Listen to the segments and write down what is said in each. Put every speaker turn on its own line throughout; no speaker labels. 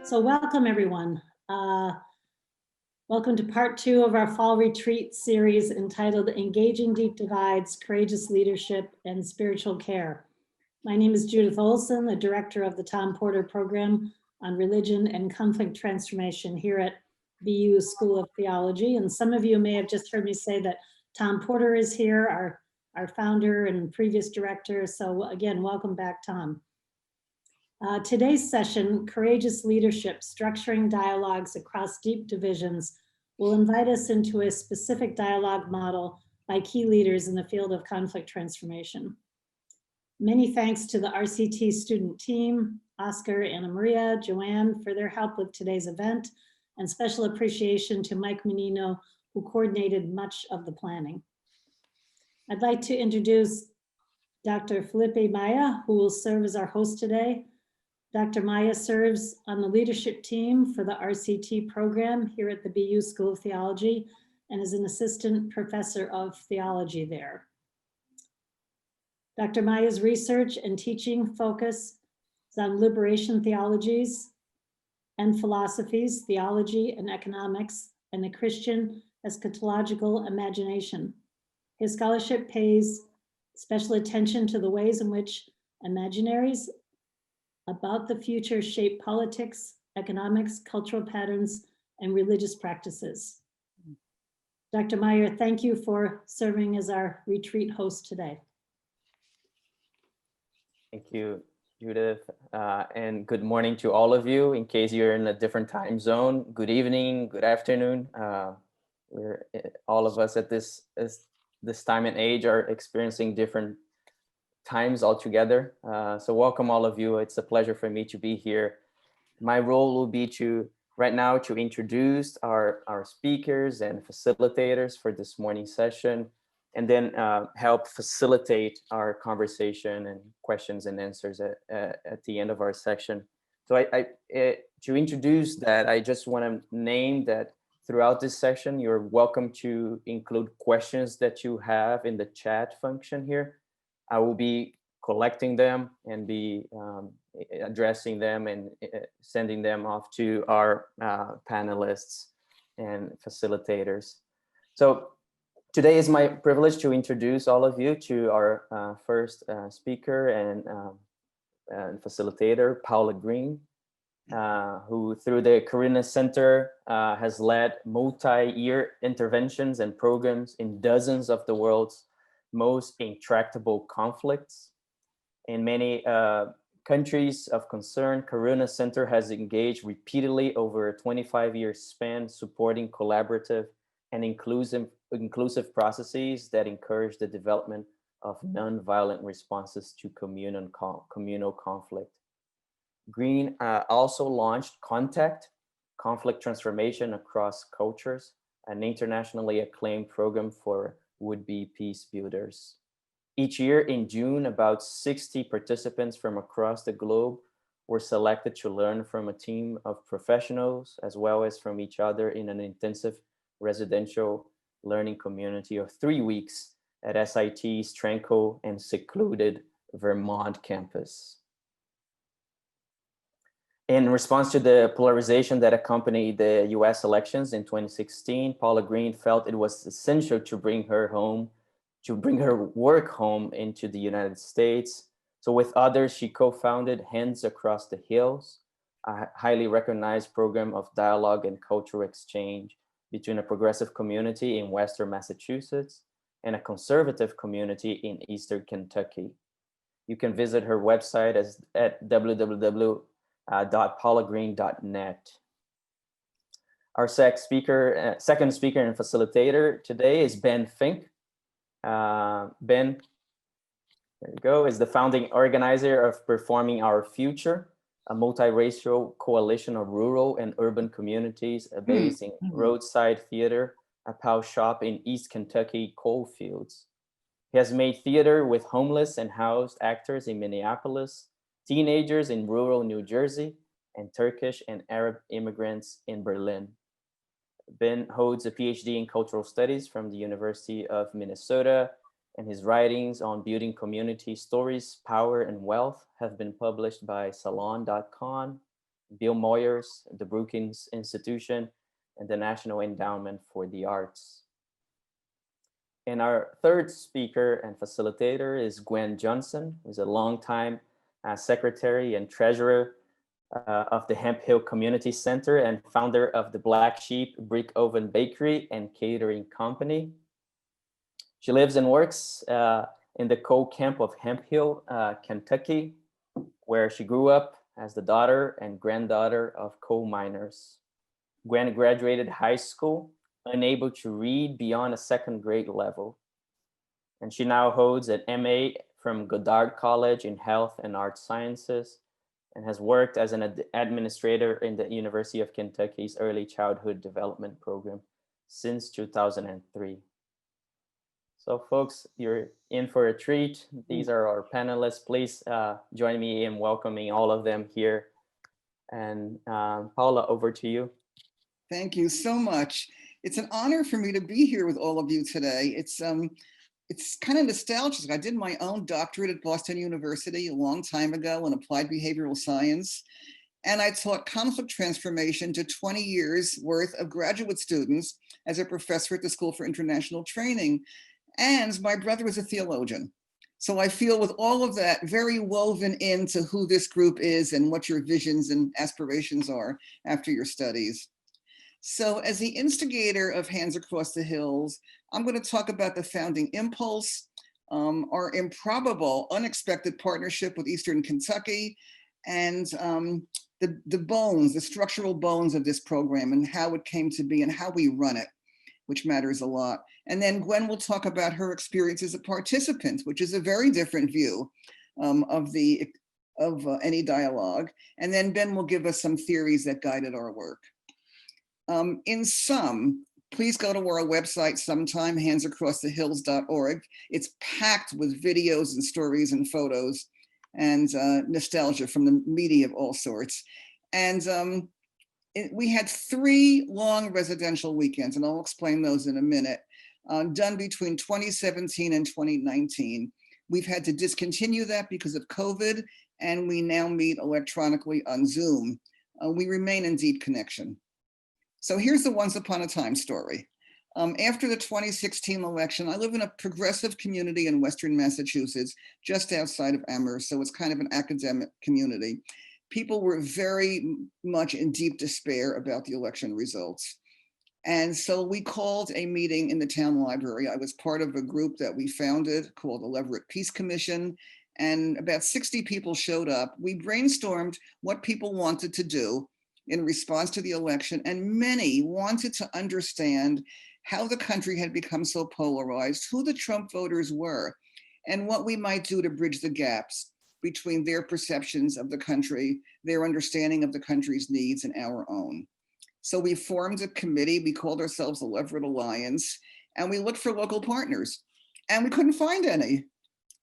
So welcome everyone. Welcome to part 2 of our fall retreat series entitled Engaging Deep Divides, Courageous Leadership and Spiritual Care. My name is Judith Olson, the director of the Tom Porter Program on Religion and Conflict Transformation here at BU School of Theology. And some of you may have just heard me say that Tom Porter is here, our founder and previous director. So again, welcome back, Tom. Today's session, Courageous Leadership, Structuring Dialogues Across Deep Divisions, will invite us into a specific dialogue model by key leaders in the field of conflict transformation. Many thanks to the RCT student team, Oscar, Anna Maria, Joanne for their help with today's event, and special appreciation to Mike Menino, who coordinated much of the planning. I'd like to introduce Dr. Filipe Maia, who will serve as our host today. Dr. Maia serves on the leadership team for the RCT program here at the BU School of Theology and is an assistant professor of theology there. Dr. Maia's research and teaching focus is on liberation theologies and philosophies, theology and economics, and the Christian eschatological imagination. His scholarship pays special attention to the ways in which imaginaries about the future shape politics, economics, cultural patterns, and religious practices. Dr. Maia, thank you for serving as our retreat host today.
Thank you, Judith, and good morning to all of you. In case you're in a different time zone, good evening, good afternoon. We're all of us at this time and age are experiencing different times altogether. So welcome all of you. It's a pleasure for me to be here. My role will be right now to introduce our speakers and facilitators for this morning session, and then help facilitate our conversation and questions and answers at the end of our section. So to introduce that, I just want to name that throughout this session, you're welcome to include questions that you have in the chat function here. I will be collecting them and be addressing them and sending them off to our panelists and facilitators. So today is my privilege to introduce all of you to our first speaker and facilitator, Paula Green, who through the Carina Center has led multi-year interventions and programs in dozens of the world's most intractable conflicts. In many countries of concern, Carina Center has engaged repeatedly over a 25-year span supporting collaborative and inclusive processes that encourage the development of nonviolent responses to communal conflict. Green also launched Contact, Conflict Transformation Across Cultures, an internationally acclaimed program for would-be peace builders. Each year in June, about 60 participants from across the globe were selected to learn from a team of professionals as well as from each other in an intensive residential learning community of 3 weeks at SIT's tranquil and secluded Vermont campus. In response to the polarization that accompanied the US elections in 2016, Paula Green felt it was essential to bring her work home into the United States. So with others, she co-founded Hands Across the Hills, a highly recognized program of dialogue and cultural exchange between a progressive community in Western Massachusetts and a conservative community in Eastern Kentucky. You can visit her website at www.paulagreen.net. Our second speaker and facilitator today is Ben Fink. Ben, there you go, is the founding organizer of Performing Our Future, a multiracial coalition of rural and urban communities based in Roadside Theater, a POW shop in East Kentucky coalfields. He has made theater with homeless and housed actors in Minneapolis, teenagers in rural New Jersey, and Turkish and Arab immigrants in Berlin. Ben holds a PhD in cultural studies from the University of Minnesota, and his writings on building community stories, power, and wealth have been published by Salon.com, Bill Moyers, the Brookings Institution, and the National Endowment for the Arts. And our third speaker and facilitator is Gwen Johnson, who's a longtime secretary and treasurer of the Hemp Hill Community Center and founder of the Black Sheep Brick Oven Bakery and Catering Company. She lives and works in the coal camp of Hemp Hill, Kentucky, where she grew up as the daughter and granddaughter of coal miners. Gwen graduated high school unable to read beyond a second grade level. And she now holds an MA from Goddard College in Health and Art Sciences and has worked as an administrator in the University of Kentucky's Early Childhood Development Program since 2003. So folks, you're in for a treat. These are our panelists. Please join me in welcoming all of them here. And Paula, over to you.
Thank you so much. It's an honor for me to be here with all of you today. It's kind of nostalgic. I did my own doctorate at Boston University a long time ago in applied behavioral science. And I taught conflict transformation to 20 years worth of graduate students as a professor at the School for International Training. And my brother was a theologian. So I feel with all of that very woven into who this group is and what your visions and aspirations are after your studies. So as the instigator of Hands Across the Hills, I'm going to talk about the founding impulse, our improbable, unexpected partnership with Eastern Kentucky, and the bones, the structural bones of this program and how it came to be and how we run it, which matters a lot. And then Gwen will talk about her experience as a participant, which is a very different view of any dialogue. And then Ben will give us some theories that guided our work. In sum, please go to our website sometime, handsacrossthehills.org. It's packed with videos and stories and photos and nostalgia from the media of all sorts. And we had 3 long residential weekends, and I'll explain those in a minute, done between 2017 and 2019. We've had to discontinue that because of COVID, and we now meet electronically on Zoom. We remain in deep connection. So here's the once upon a time story. After the 2016 election, I live in a progressive community in Western Massachusetts, just outside of Amherst, so it's kind of an academic community. People were very much in deep despair about the election results. And so we called a meeting in the town library. I was part of a group that we founded called the Leverett Peace Commission, and about 60 people showed up. We brainstormed what people wanted to do in response to the election, and many wanted to understand how the country had become so polarized, who the Trump voters were, and what we might do to bridge the gaps between their perceptions of the country, their understanding of the country's needs, and our own. So we formed a committee. We called ourselves the Leverett Alliance, and we looked for local partners, and we couldn't find any.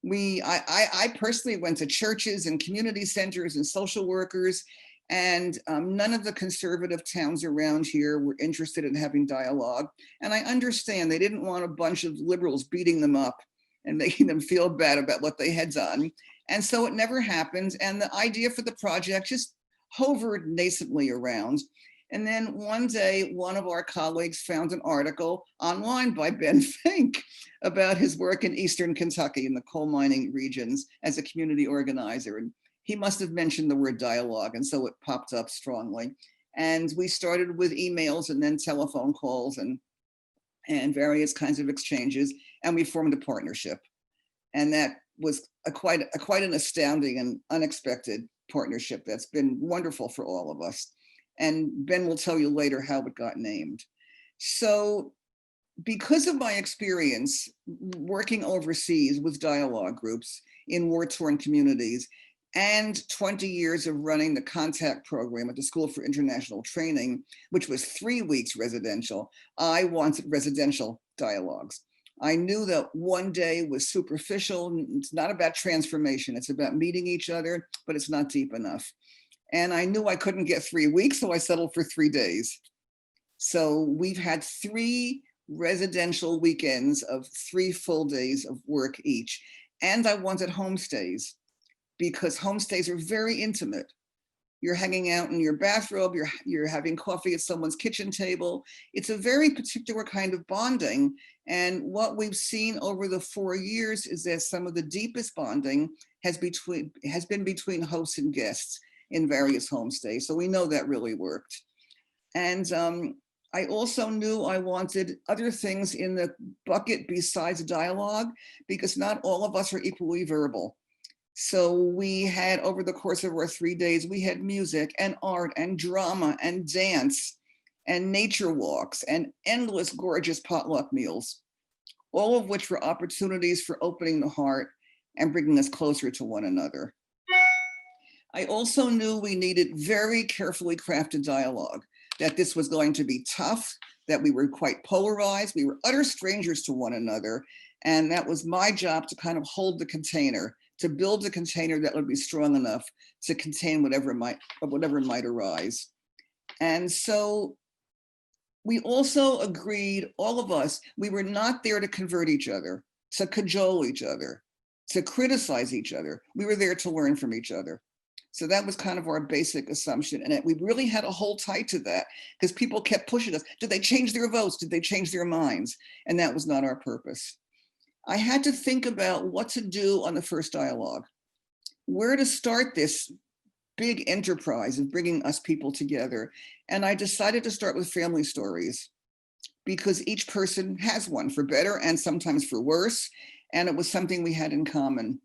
I personally went to churches and community centers and social workers, and none of the conservative towns around here were interested in having dialogue. And I understand they didn't want a bunch of liberals beating them up and making them feel bad about what they had done. And so it never happened. And the idea for the project just hovered nascently around. And then one day, one of our colleagues found an article online by Ben Fink about his work in Eastern Kentucky in the coal mining regions as a community organizer. And he must have mentioned the word dialogue, and so it popped up strongly. And we started with emails and then telephone calls and various kinds of exchanges, and we formed a partnership. And that was quite an astounding and unexpected partnership that's been wonderful for all of us. And Ben will tell you later how it got named. So because of my experience working overseas with dialogue groups in war-torn communities, and 20 years of running the contact program at the School for International Training, which was 3 weeks residential, I wanted residential dialogues. I knew that one day was superficial. It's not about transformation. It's about meeting each other, but it's not deep enough. And I knew I couldn't get 3 weeks, so I settled for 3 days. So we've had 3 residential weekends of 3 full days of work each. And I wanted homestays, because homestays are very intimate. You're hanging out in your bathrobe, you're having coffee at someone's kitchen table. It's a very particular kind of bonding. And what we've seen over the 4 years is that some of the deepest bonding has been between hosts and guests in various homestays. So we know that really worked. And I also knew I wanted other things in the bucket besides dialogue, because not all of us are equally verbal. So we had, over the course of our 3 days, we had music and art and drama and dance and nature walks and endless gorgeous potluck meals, all of which were opportunities for opening the heart and bringing us closer to one another. I also knew we needed very carefully crafted dialogue, that this was going to be tough, that we were quite polarized, we were utter strangers to one another, and that was my job to kind of hold the container, to build a container that would be strong enough to contain whatever might arise. And so we also agreed, all of us, we were not there to convert each other, to cajole each other, to criticize each other. We were there to learn from each other. So that was kind of our basic assumption. And we really had to hold tight to that, because people kept pushing us. Did they change their votes? Did they change their minds? And that was not our purpose. I had to think about what to do on the first dialogue, where to start this big enterprise of bringing us people together. And I decided to start with family stories, because each person has one, for better and sometimes for worse. And it was something we had in common.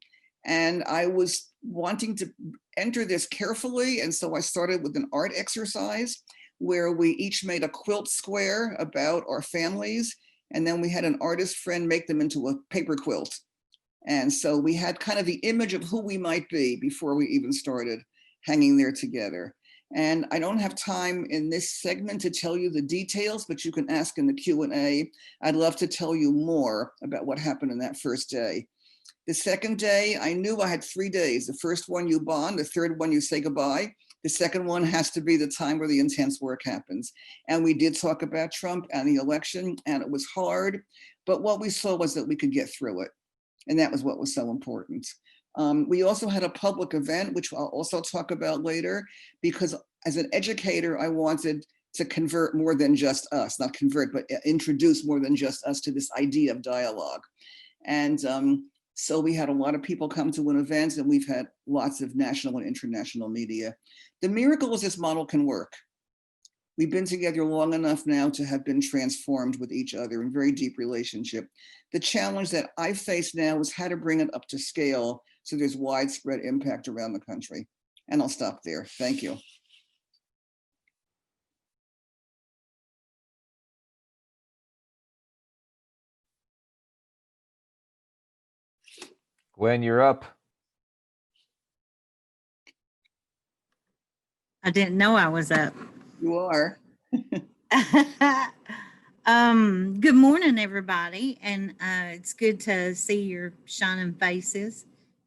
And I was wanting to enter this carefully. And so I started with an art exercise where we each made a quilt square about our families. And then we had an artist friend make them into a paper quilt. And so we had kind of the image of who we might be before we even started hanging there together. And I don't have time in this segment to tell you the details, but you can ask in the Q&A. I'd love to tell you more about what happened in that first day. The second day, I knew I had 3 days. The first one you bond, the third one you say goodbye. The second one has to be the time where the intense work happens. And we did talk about Trump and the election, and it was hard, but what we saw was that we could get through it. And that was what was so important. We also had a public event, which I'll also talk about later, because as an educator, I wanted to convert more than just us, not convert, but introduce more than just us to this idea of dialogue. And so we had a lot of people come to an event, and we've had lots of national and international media. The miracle is this model can work. We've been together long enough now to have been transformed with each other in very deep relationship. The challenge that I face now is how to bring it up to scale so there's widespread impact around the country. And I'll stop there. Thank you.
Gwen, you're up.
I didn't know I was up.
You are.
Good morning, everybody. And it's good to see your shining faces.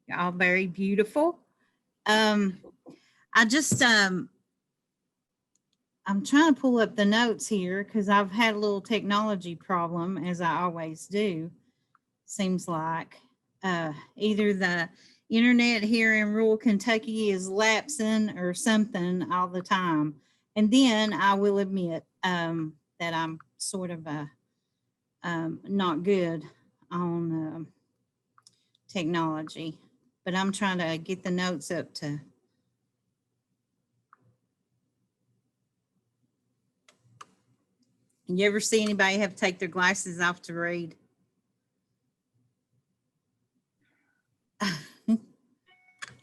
You're all very beautiful. I'm trying to pull up the notes here because I've had a little technology problem, as I always do. Seems like either the internet here in rural Kentucky is lapsing or something all the time. And then I will admit that I'm sort of not good on technology, but I'm trying to get the notes up to. You ever see anybody have to take their glasses off to read?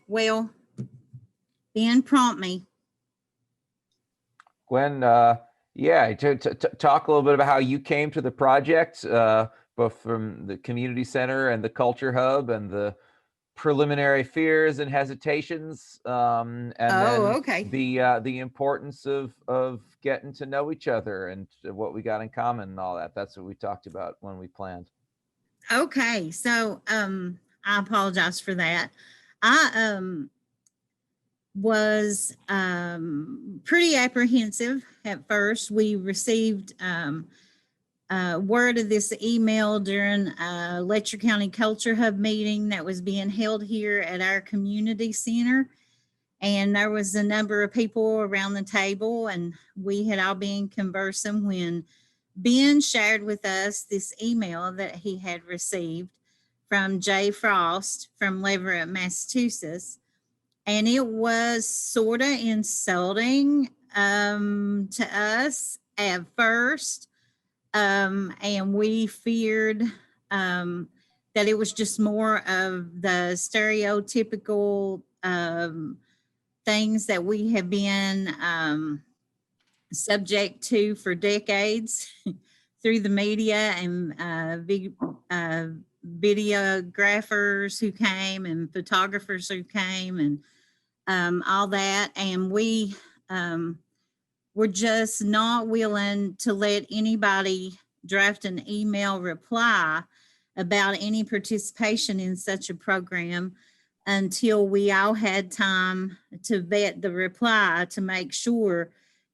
Well, Ben, prompt me.
Gwen, yeah, to talk a little bit about how you came to the project, both from the community center and the culture hub, and the preliminary fears and hesitations, and then
Okay.
the importance of getting to know each other and what we got in common and all that. That's what we talked about when we planned.
Okay, so I apologize for that. I was pretty apprehensive at first. We received word of this email during a Letcher County Culture Hub meeting that was being held here at our community center. And there was a number of people around the table, and we had all been conversing when Ben shared with us this email that he had received from Jay Frost from Leverett, Massachusetts. And it was sort of insulting to us at first. And we feared that it was just more of the stereotypical things that we have been subject to for decades through the media and big videographers who came and photographers who came and all that. And we were just not willing to let anybody draft an email reply about any participation in such a program until we all had time to vet the reply to make sure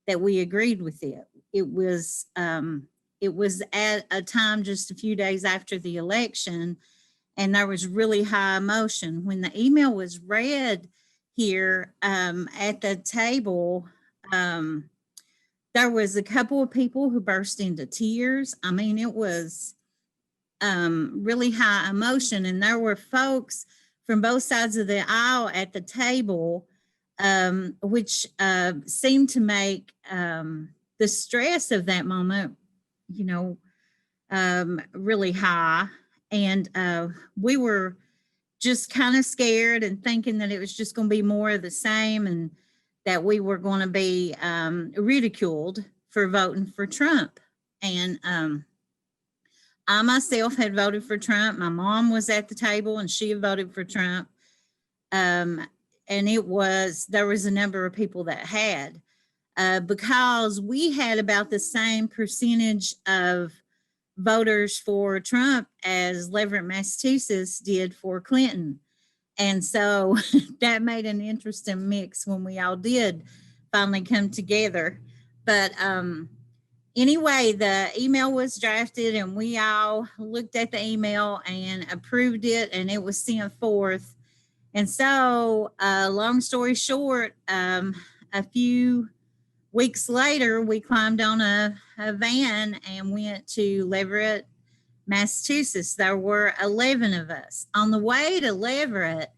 that we agreed with it. It was at a time just a few days after the election, and there was really high emotion. When the email was read here at the table, there was a couple of people who burst into tears. I mean, it was really high emotion, and there were folks from both sides of the aisle at the table, which seemed to make the stress of that moment, really high. And we were just kind of scared and thinking that it was just going to be more of the same, and that we were going to be ridiculed for voting for Trump. And I myself had voted for Trump. My mom was at the table and she had voted for Trump. And there was a number of people that had, because we had about the same percentage of voters for Trump as Leverett, Massachusetts did for Clinton. And so that made an interesting mix when we all did finally come together. But anyway, the email was drafted and we all looked at the email and approved it, and it was sent forth. And so long story short, a few weeks later, we climbed on a van and went to Leverett, Massachusetts. There were 11 of us. On the way to Leverett,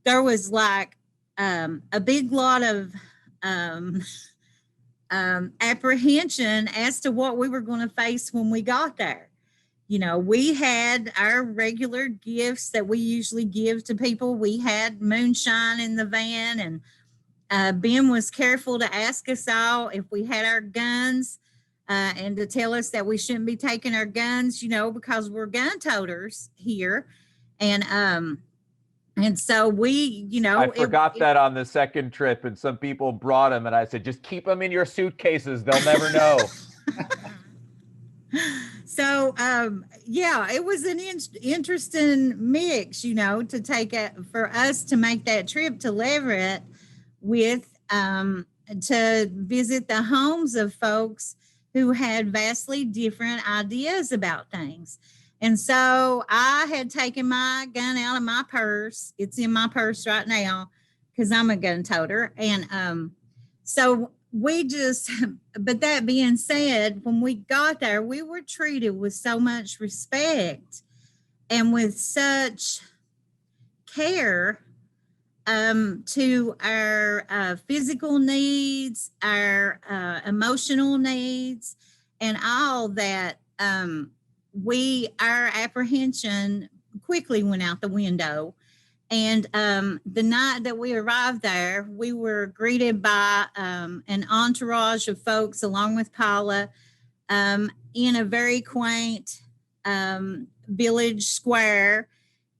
there was like a big lot of apprehension as to what we were going to face when we got there. We had our regular gifts that we usually give to people. We had moonshine in the van, and Ben was careful to ask us all if we had our guns, and to tell us that we shouldn't be taking our guns, because we're gun toters here. And so we,
I forgot that on the second trip, and some people brought them, and I said, just keep them in your suitcases. They'll never know.
So, yeah, it was an interesting mix, to take for us to make that trip to Leverett with, to visit the homes of folks who had vastly different ideas about things. And so I had taken my gun out of my purse. It's in my purse right now because I'm a gun toter. And so but that being said, when we got there, we were treated with so much respect and with such care to our physical needs, our emotional needs, and all that. Our apprehension quickly went out the window. And the night that we arrived there, we were greeted by an entourage of folks along with Paula in a very quaint village square.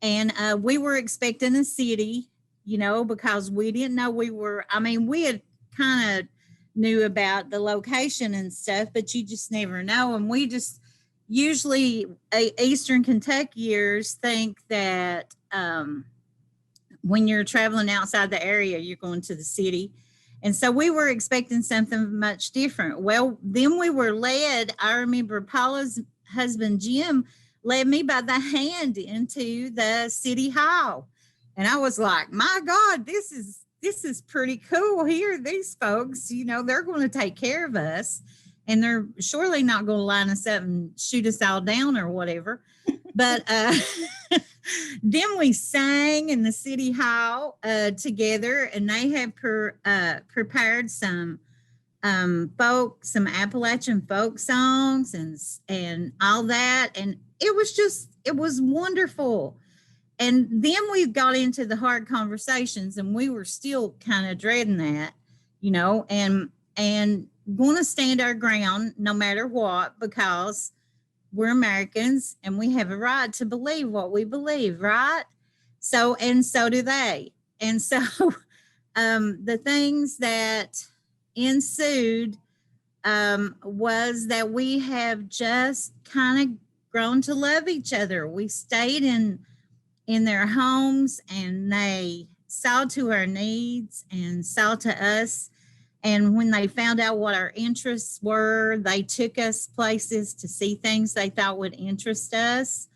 And we were expecting a city, because we didn't know we had kind of knew about the location and stuff, but you just never know. And we just usually Eastern Kentuckiers think that when you're traveling outside the area, you're going to the city. And so we were expecting something much different. Well, then we were led, I remember Paula's husband, Jim, led me by the hand into the city hall. And I was like, my God, this is this is pretty cool here. These folks, you know, they're going to take care of us, and they're surely not going to line us up and shoot us all down or whatever. But then we sang in the city hall together, and they had prepared some some Appalachian folk songs and all that, and it was wonderful. And then we got into the hard conversations, and we were still kind of dreading that, you know, and going to stand our ground no matter what, because we're Americans and we have a right to believe what we believe, right? So, and so do they. And so the things that ensued was that we have just kind of grown to love each other. We stayed in their homes, and they saw to our needs and saw to us. And when they found out what our interests were, they took us places to see things they thought would interest us.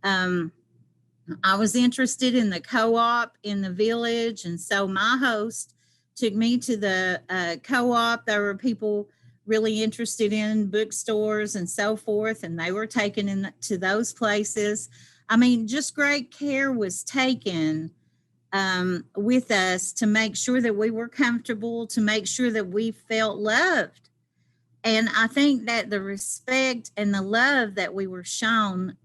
I was interested in the co-op in the village, and so my host took me to the co-op. There were people really interested in bookstores and so forth, and they were taken to those places. I mean, just great care was taken with us to make sure that we were comfortable, to make sure that we felt loved. And I think that the respect and the love that we were shown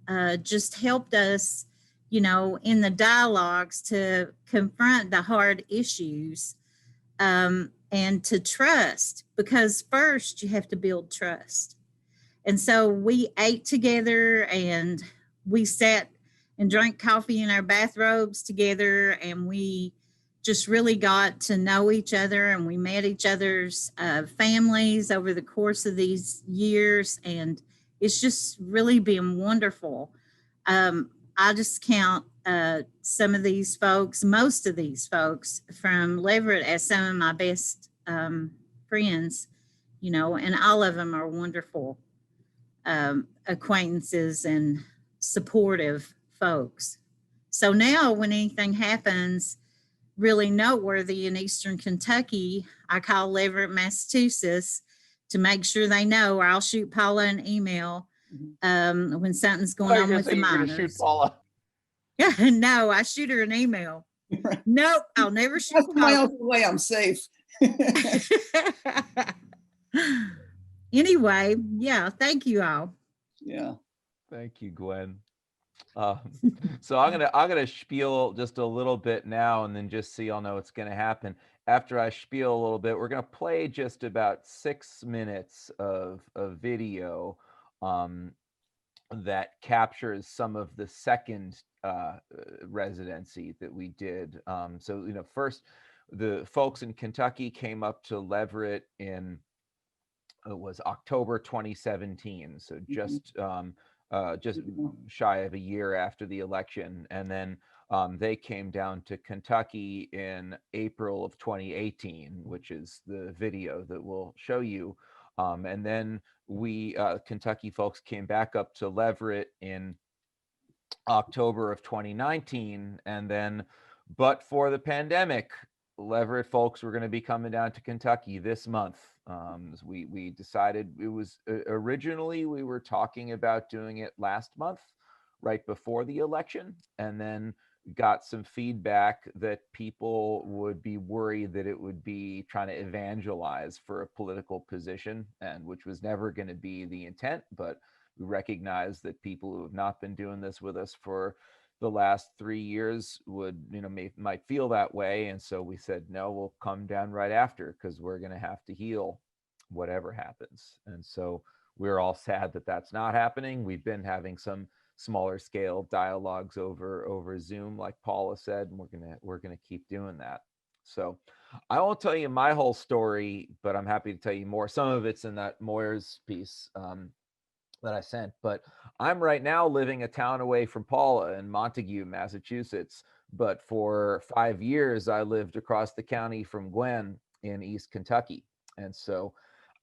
just helped us, you know, in the dialogues to confront the hard issues and to trust, because first you have to build trust. And so we ate together, and we sat and drank coffee in our bathrobes together, and we just really got to know each other, and we met each other's families over the course of these years, and it's just really been wonderful. I just count some of these folks, most of these folks from Leverett, as some of my best friends, you know, and all of them are wonderful acquaintances and supportive folks. So now when anything happens really noteworthy in Eastern Kentucky, I call Leverett, Massachusetts to make sure they know, or I'll shoot Paula an email when something's going on with the miners.
Shoot Paula.
No, I shoot her an email. Nope, I'll never shoot
That's my
Paula.
own way. I'm safe.
Anyway, yeah, thank you all.
Yeah.
Thank you, Gwen. So I'm gonna spiel just a little bit now, and then just so y'all know what's gonna happen. After I spiel a little bit, we're gonna play just about 6 minutes of video that captures some of the second residency that we did. So, you know, first, the folks in Kentucky came up to Leverett in, it was October 2017. So just shy of a year after the election. And then they came down to Kentucky in April of 2018, which is the video that we'll show you. And then we, Kentucky folks, came back up to Leverett in October of 2019. And then, but for the pandemic, Leverett folks were going to be coming down to Kentucky this month. We decided, it was originally we were talking about doing it last month, right before the election, and then got some feedback that people would be worried that it would be trying to evangelize for a political position, and which was never going to be the intent. But we recognize that people who have not been doing this with us for the last 3 years would, you know, might feel that way. And so we said, no, we'll come down right after, because we're going to have to heal whatever happens. And so we're all sad that that's not happening. We've been having some smaller scale dialogues over Zoom, like Paula said, and we're gonna keep doing that. So I won't tell you my whole story, but I'm happy to tell you more. Some of it's in that Moyers piece that I sent, but I'm right now living a town away from Paula in Montague, Massachusetts. But for 5 years, I lived across the county from Gwen in East Kentucky. And so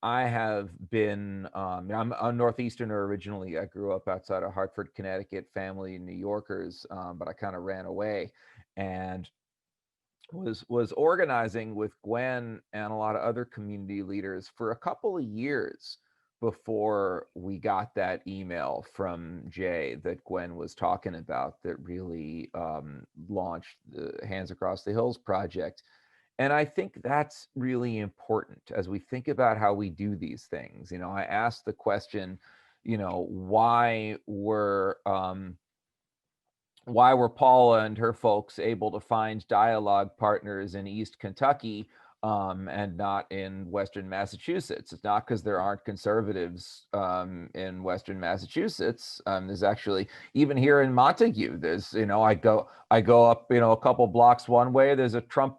I have been, I'm a Northeasterner originally. I grew up outside of Hartford, Connecticut, family New Yorkers, but I kind of ran away. And was organizing with Gwen and a lot of other community leaders for a couple of years before we got that email from Jay that Gwen was talking about that really launched the Hands Across the Hills project. And I think that's really important as we think about how we do these things. You know, I asked the question, you know, why were Paula and her folks able to find dialogue partners in East Kentucky and not in Western Massachusetts? It's not because there aren't conservatives in Western Massachusetts. There's actually, even here in Montague, there's, you know, I go up, you know, a couple blocks one way, there's a Trump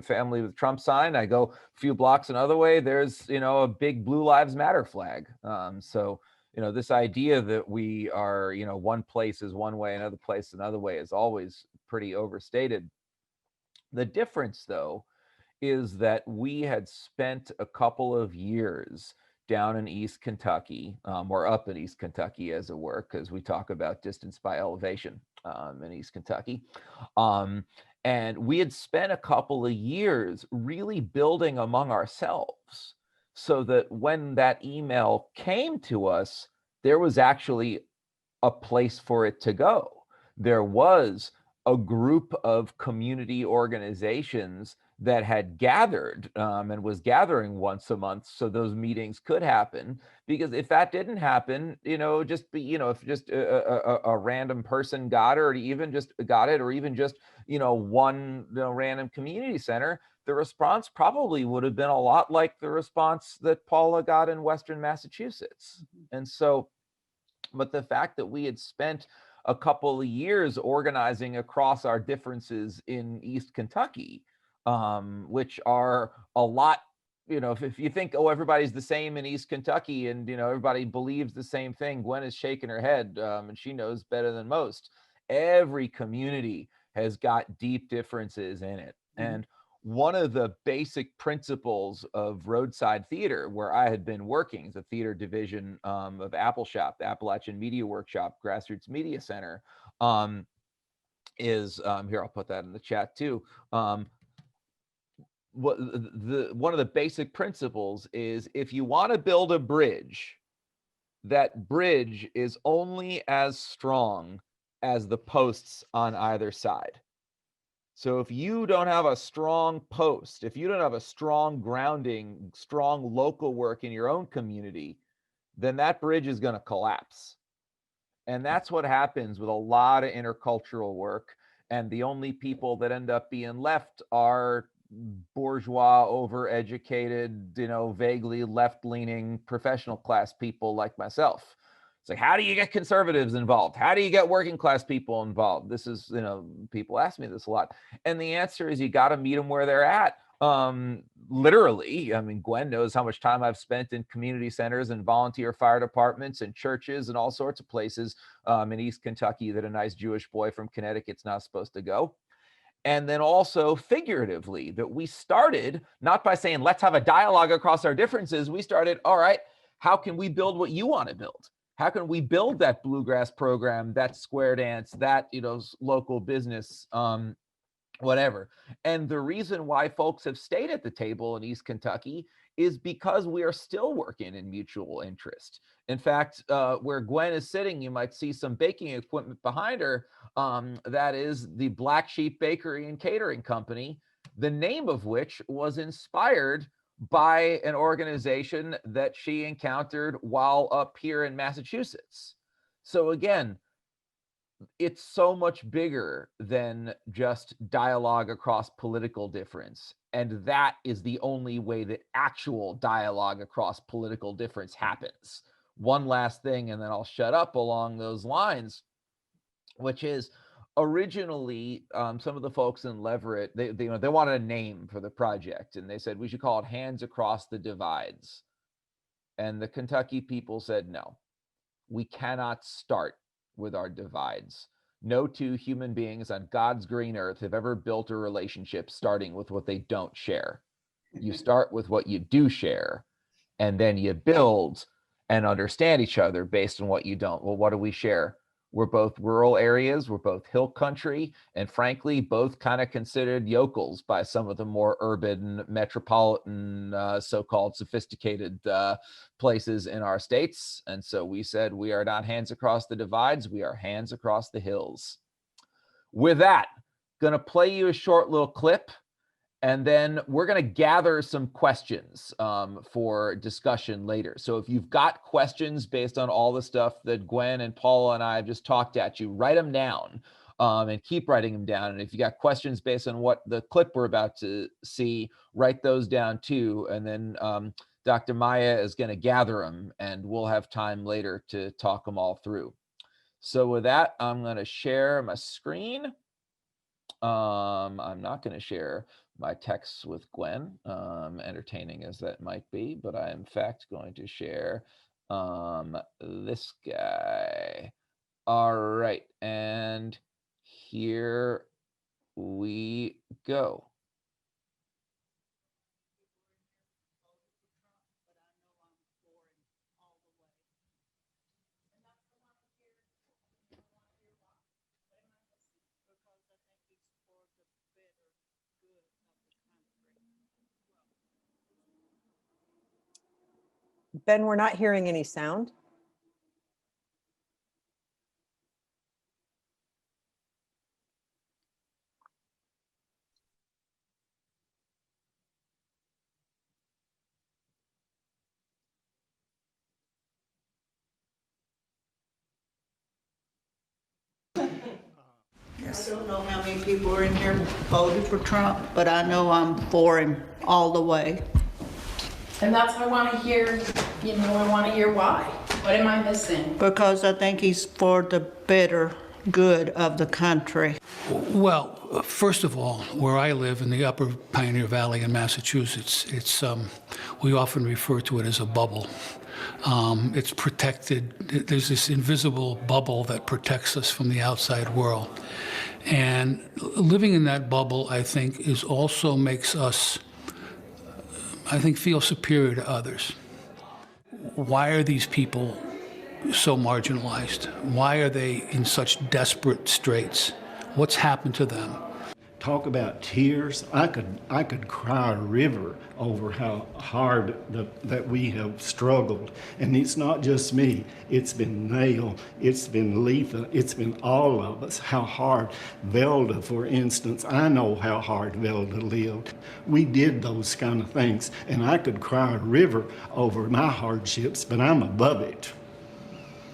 family with Trump sign. I go a few blocks another way, there's, you know, a big Blue Lives Matter flag. So, you know, this idea that we are, you know, one place is one way, another place another way is always pretty overstated. The difference, though, is that we had spent a couple of years down in East Kentucky, or up in East Kentucky, as it were, because we talk about distance by elevation in East Kentucky. And we had spent a couple of years really building among ourselves so that when that email came to us, there was actually a place for it to go. There was a group of community organizations that had gathered and was gathering once a month so those meetings could happen. Because if that didn't happen, you know, just be, you know, if just a random person got it, or even just got it, or even just, you know, one, you know, random community center, the response probably would have been a lot like the response that Paula got in Western Massachusetts. And so, but the fact that we had spent a couple of years organizing across our differences in East Kentucky, which are a lot, you know, if you think, oh, everybody's the same in East Kentucky and, you know, everybody believes the same thing, Gwen is shaking her head and she knows better than most. Every community has got deep differences in it. And one of the basic principles of roadside theater, where I had been working, the theater division of Appalshop, the Appalachian Media Workshop, Grassroots Media Center, is here, I'll put that in the chat too. One of the basic principles is, if you want to build a bridge, that bridge is only as strong as the posts on either side. So if you don't have a strong post, if you don't have a strong grounding, strong local work in your own community, then that bridge is going to collapse. And that's what happens with a lot of intercultural work. And the only people that end up being left are bourgeois, overeducated, you know, vaguely left-leaning professional class people like myself. It's like, how do you get conservatives involved? How do you get working class people involved? This is, you know, people ask me this a lot. And the answer is, you got to meet them where they're at. Literally, I mean, Gwen knows how much time I've spent in community centers and volunteer fire departments and churches and all sorts of places in East Kentucky that a nice Jewish boy from Connecticut's not supposed to go. And then also figuratively, that we started not by saying, let's have a dialogue across our differences. We started, all right, how can we build what you want to build? How can we build that bluegrass program, that square dance, that, you know, local business, whatever. And the reason why folks have stayed at the table in East Kentucky is because we are still working in mutual interest. In fact, where Gwen is sitting, you might see some baking equipment behind her. That is the Black Sheep Bakery and Catering Company, the name of which was inspired by an organization that she encountered while up here in Massachusetts. So again, it's so much bigger than just dialogue across political difference. And that is the only way that actual dialogue across political difference happens. One last thing, and then I'll shut up along those lines, which is, originally, some of the folks in Leverett, they wanted a name for the project, and they said we should call it Hands Across the Divides. And the Kentucky people said, no, we cannot start with our divides. No two human beings on God's green earth have ever built a relationship starting with what they don't share. You start with what you do share, and then you build and understand each other based on what you don't. Well, what do we share? We're both rural areas, we're both hill country, and frankly, both kind of considered yokels by some of the more urban, metropolitan, so-called sophisticated places in our states. And so we said, we are not hands across the divides, we are hands across the hills. With that, gonna play you a short little clip, and then we're going to gather some questions for discussion later. So if you've got questions based on all the stuff that Gwen and Paula and I have just talked at you, write them down and keep writing them down. And if you got questions based on what the clip we're about to see, write those down too. And then Dr. Maia is going to gather them, and we'll have time later to talk them all through. So with that, I'm going to share my screen. I'm not going to share my texts with Gwen, entertaining as that might be, but I am in fact going to share this guy. All right, and here we go.
Ben, we're not hearing any sound.
I don't know how many people are in here voted for Trump, but I know I'm for him all the way.
And that's what I want to hear, I want to hear why. What am I missing?
Because I think he's for the better good of the country.
Well, first of all, where I live in the Upper Pioneer Valley in Massachusetts, we often refer to it as a bubble. It's protected. There's this invisible bubble that protects us from the outside world. And living in that bubble, I think, also makes us, feel superior to others. Why are these people so marginalized? Why are they in such desperate straits? What's happened to them?
Talk about tears. I could cry a river over how hard that we have struggled. And it's not just me. It's been Neil, it's been Letha, it's been all of us. How hard. Velda, for instance, I know how hard Velda lived. We did those kind of things. And I could cry a river over my hardships, but I'm above it.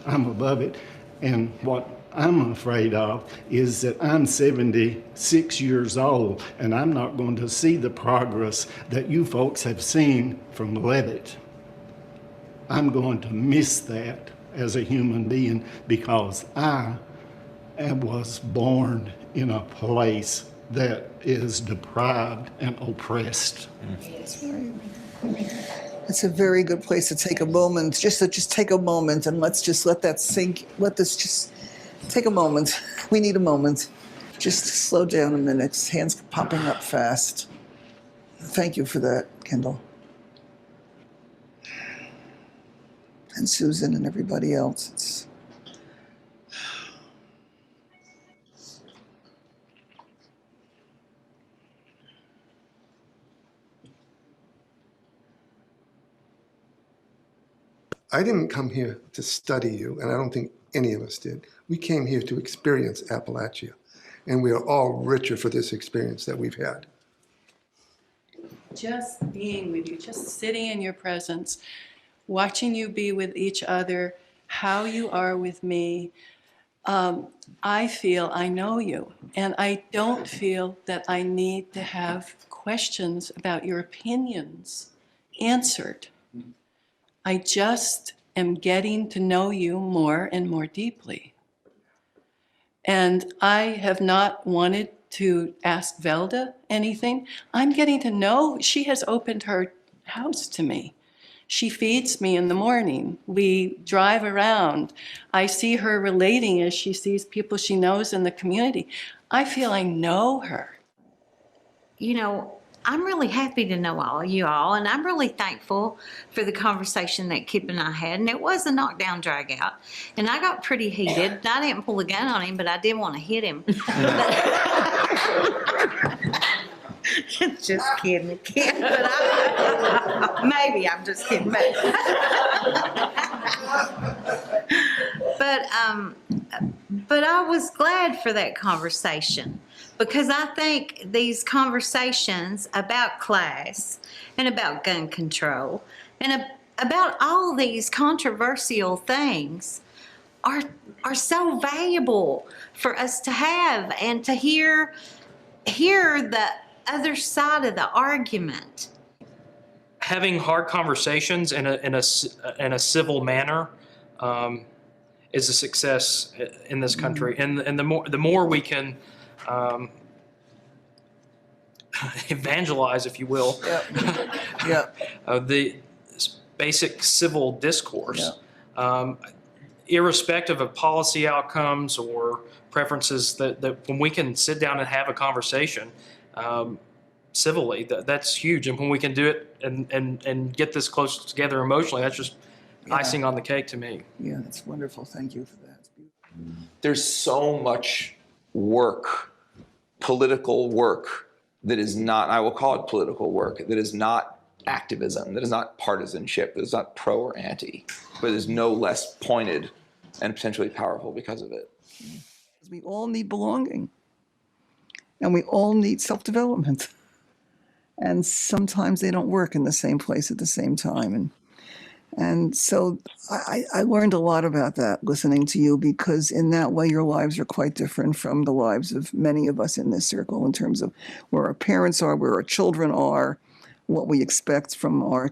I'm above it. And what I'm afraid of is that I'm 76 years old and I'm not going to see the progress that you folks have seen from Levitt. I'm going to miss that as a human being because I was born in a place that is deprived and oppressed.
It's a very good place to take a moment, just take a moment and let's just let that sink. Let this just take a moment. We need a moment. Just slow down a minute. Hands popping up fast. Thank you for that, Kendall. And Susan and everybody else.
I didn't come here to study you, and I don't think any of us did. We came here to experience Appalachia, and we are all richer for this experience that we've had.
Just being with you, just sitting in your presence, watching you be with each other, how you are with me, I feel I know you, and I don't feel that I need to have questions about your opinions answered. I just am getting to know you more and more deeply. And I have not wanted to ask Velda anything. I'm getting to know, she has opened her house to me. She feeds me in the morning. We drive around. I see her relating as she sees people she knows in the community. I feel I know her.
You know, I'm really happy to know all of you all, and I'm really thankful for the conversation that Kip and I had, and it was a knockdown drag out, and I got pretty heated. I didn't pull a gun on him, but I did want to hit him. Just kidding, Kip, but maybe I'm just kidding. But I was glad for that conversation, because I think these conversations about class and about gun control and about all these controversial things are so valuable for us to have and to hear the other side of the argument.
Having hard conversations in a civil manner is a success in this country, and the more we can evangelize, if you will, the basic civil discourse, irrespective of policy outcomes or preferences, that when we can sit down and have a conversation civilly, that's huge. And when we can do it and get this close together emotionally, that's just icing on the cake to me.
Yeah, that's wonderful. Thank you for that.
There's so much work, political work, that is not, I will call it political work, that is not activism, that is not partisanship, that is not pro or anti, but is no less pointed and potentially powerful because of it.
We all need belonging, and we all need self-development. And sometimes they don't work in the same place at the same time. And so I learned a lot about that listening to you, because in that way your lives are quite different from the lives of many of us in this circle, in terms of where our parents are, where our children are, what we expect from our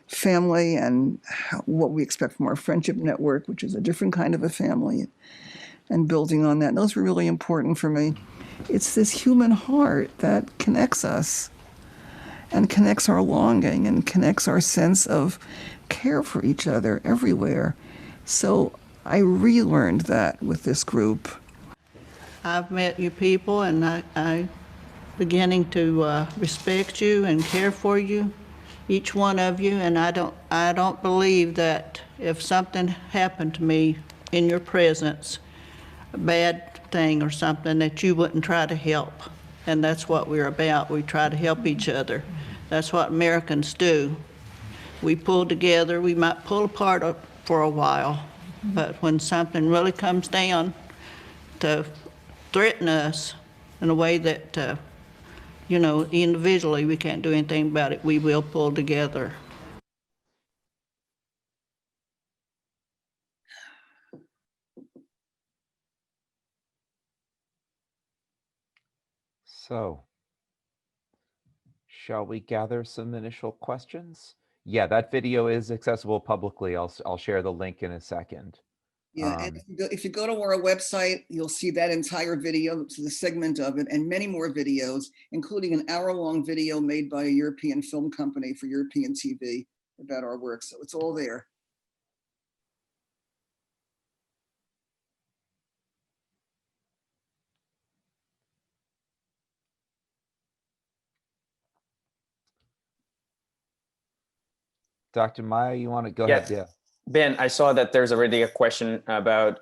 family, and what we expect from our friendship network, which is a different kind of a family, and building on that. And those were really important for me. It's this human heart that connects us, and connects our longing, and connects our sense of care for each other everywhere. So I relearned that with this group.
I've met you people, and I'm beginning to respect you and care for you, each one of you. And I don't believe that if something happened to me in your presence, a bad thing or something, that you wouldn't try to help. And that's what we're about. We try to help each other. That's what Americans do. We pull together. We might pull apart for a while, but when something really comes down to threaten us in a way that, individually we can't do anything about it, we will pull together.
So, shall we gather some initial questions? Yeah, that video is accessible publicly. I'll share the link in a second.
Yeah, and if you go to our website, you'll see that entire video, to the segment of it, and many more videos, including an hour-long video made by a European film company for European TV about our work. So it's all there.
Dr. Maia, you want to go ahead? Yeah.
Ben, I saw that there's already a question about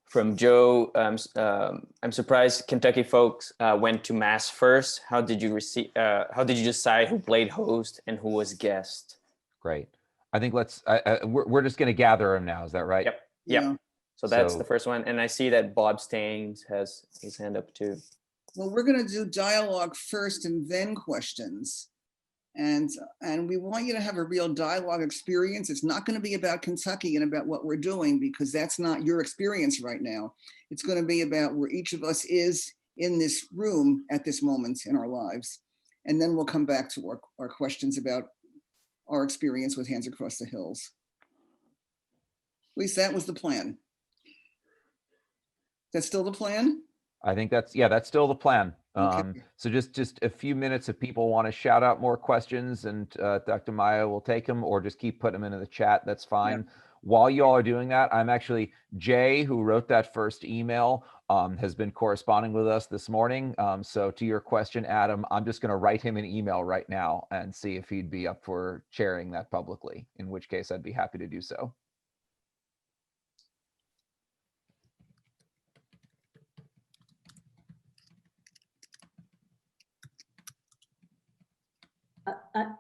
from Joe. I'm surprised Kentucky folks went to mass first. How did you decide who played host and who was guest?
Great. I think we're just going to gather them now. Is that right?
Yep. Yeah. So that's the first one. And I see that Bob Staines has his hand up too.
Well, we're going to do dialogue first and then questions. And we want you to have a real dialogue experience. It's not going to be about Kentucky and about what we're doing, because that's not your experience right now. It's going to be about where each of us is in this room at this moment in our lives. And then we'll come back to our questions about our experience with Hands Across the Hills. At least that was the plan. That's still the plan?
I think that's still the plan. Okay. So just a few minutes if people want to shout out more questions, and Dr. Maia will take them, or just keep putting them into the chat. That's fine. Yeah. while you all are doing that, I'm actually, Jay, who wrote that first email, has been corresponding with us this morning. So to your question, Adam, I'm just going to write him an email right now and see if he'd be up for sharing that publicly, in which case I'd be happy to do so.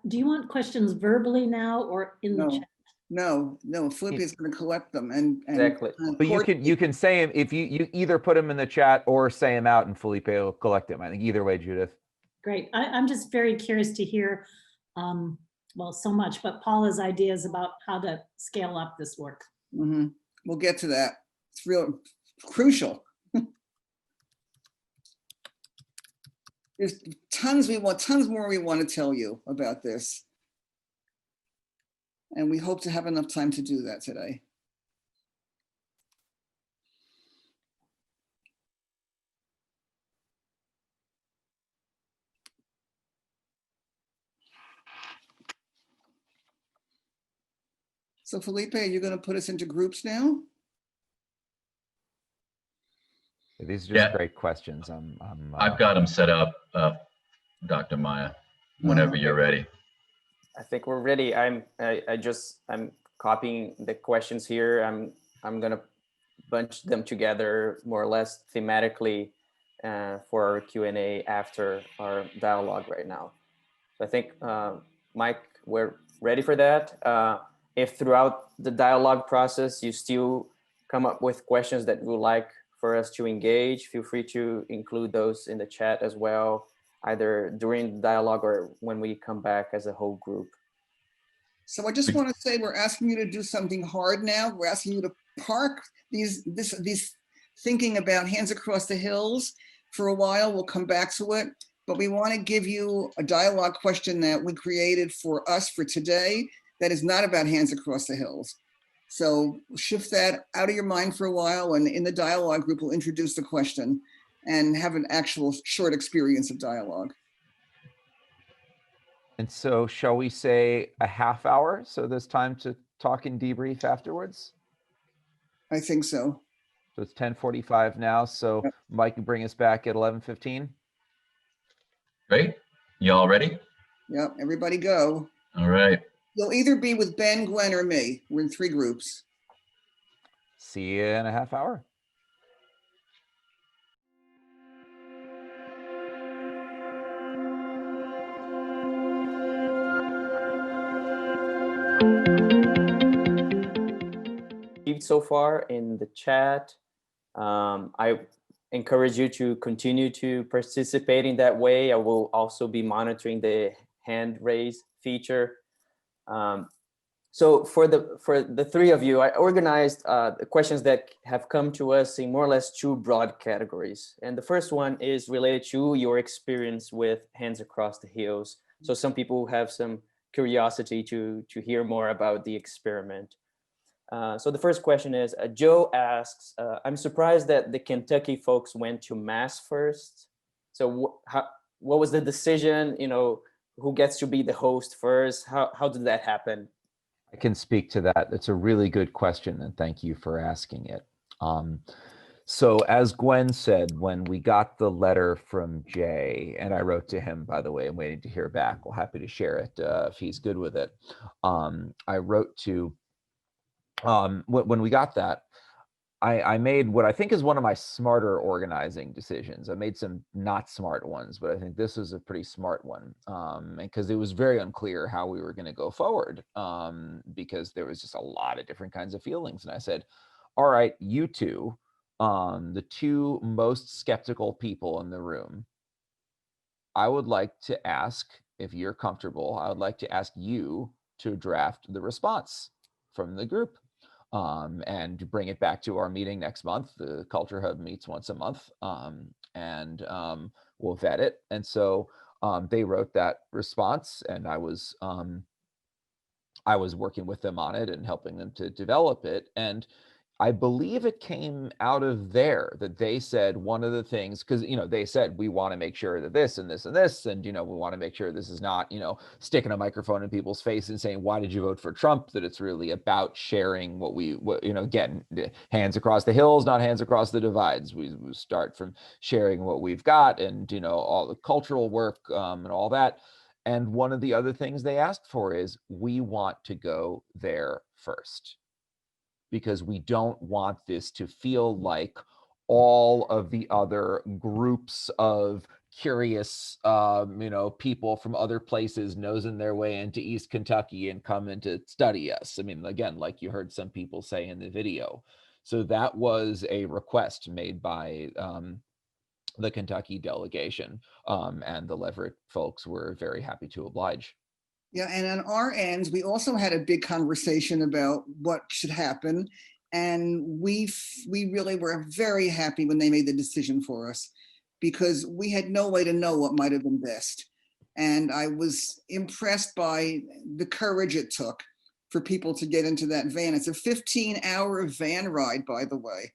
Do you want questions verbally now or in the
No,
chat?
no, Filipe is going to collect them and
Exactly.
But you can say him, if you either put him in the chat or say him out and Filipe will collect him. I think either way, Judith.
Great. I'm just very curious to hear, well, so much, but Paula's ideas about how to scale up this work.
We'll get to that. It's real crucial. There's tons more we want to tell you about this. And we hope to have enough time to do that today. So Filipe, are you going to put us into groups now?
These are just great questions.
I've got them set up, Dr. Maia, whenever you're ready.
I think we're ready. I'm copying the questions here. I'm gonna bunch them together more or less thematically for our Q&A after our dialogue right now. So I think, Mike, we're ready for that. If throughout the dialogue process you still come up with questions that you would like for us to engage, feel free to include those in the chat as well, either during the dialogue or when we come back as a whole group.
So I just want to say we're asking you to do something hard now. We're asking you to park these thinking about Hands Across the Hills for a while. We'll come back to it, but we want to give you a dialogue question that we created for us for today that is not about Hands Across the Hills. So shift that out of your mind for a while, and in the dialogue group, we'll introduce the question and have an actual short experience of dialogue.
And so shall we say a half hour? So there's time to talk and debrief afterwards?
I think so.
So it's 10:45 now. So yep. Mike can bring us back at 11:15.
Great. Y'all ready?
Yep, everybody go.
All right.
You'll either be with Ben, Gwen, or me. We're in 3 groups.
See you in a half hour.
So far in the chat, I encourage you to continue to participate in that way. I will also be monitoring the hand raise feature. So for the 3 of you, I organized the questions that have come to us in more or less 2 broad categories. And the first one is related to your experience with Hands Across the Hills. So some people have some curiosity to hear more about the experiment. So the first question is, Joe asks, I'm surprised that the Kentucky folks went to mass first. So what was the decision, who gets to be the host first? How did that happen?
I can speak to that. It's a really good question, and thank you for asking it. So as Gwen said, when we got the letter from Jay, and I wrote to him, by the way, I'm waiting to hear back. We're happy to share it if he's good with it. I wrote to, when we got that, I made what I think is one of my smarter organizing decisions. I made some not smart ones, but I think this is a pretty smart one, because it was very unclear how we were going to go forward, because there was just a lot of different kinds of feelings. And I said, all right, you two, the 2 most skeptical people in the room, I would like to ask, if you're comfortable, I would like to ask you to draft the response from the group. And bring it back to our meeting next month. The Culture Hub meets once a month, and we'll vet it. And so they wrote that response, and I was working with them on it and helping them to develop it. And I believe it came out of there that they said one of the things, because, they said, we want to make sure that this and this and this, and, we want to make sure this is not, sticking a microphone in people's face and saying, why did you vote for Trump? That it's really about sharing again, hands across the hills, not hands across the divides. We start from sharing what we've got and, all the cultural work and all that. And one of the other things they asked for is, we want to go there first, because we don't want this to feel like all of the other groups of curious, people from other places nosing their way into East Kentucky and coming to study us. I mean, again, like you heard some people say in the video. So that was a request made by the Kentucky delegation, and the Leverett folks were very happy to oblige.
Yeah, and on our ends, we also had a big conversation about what should happen. And we really were very happy when they made the decision for us, because we had no way to know what might have been best. And I was impressed by the courage it took for people to get into that van. It's a 15-hour van ride, by the way,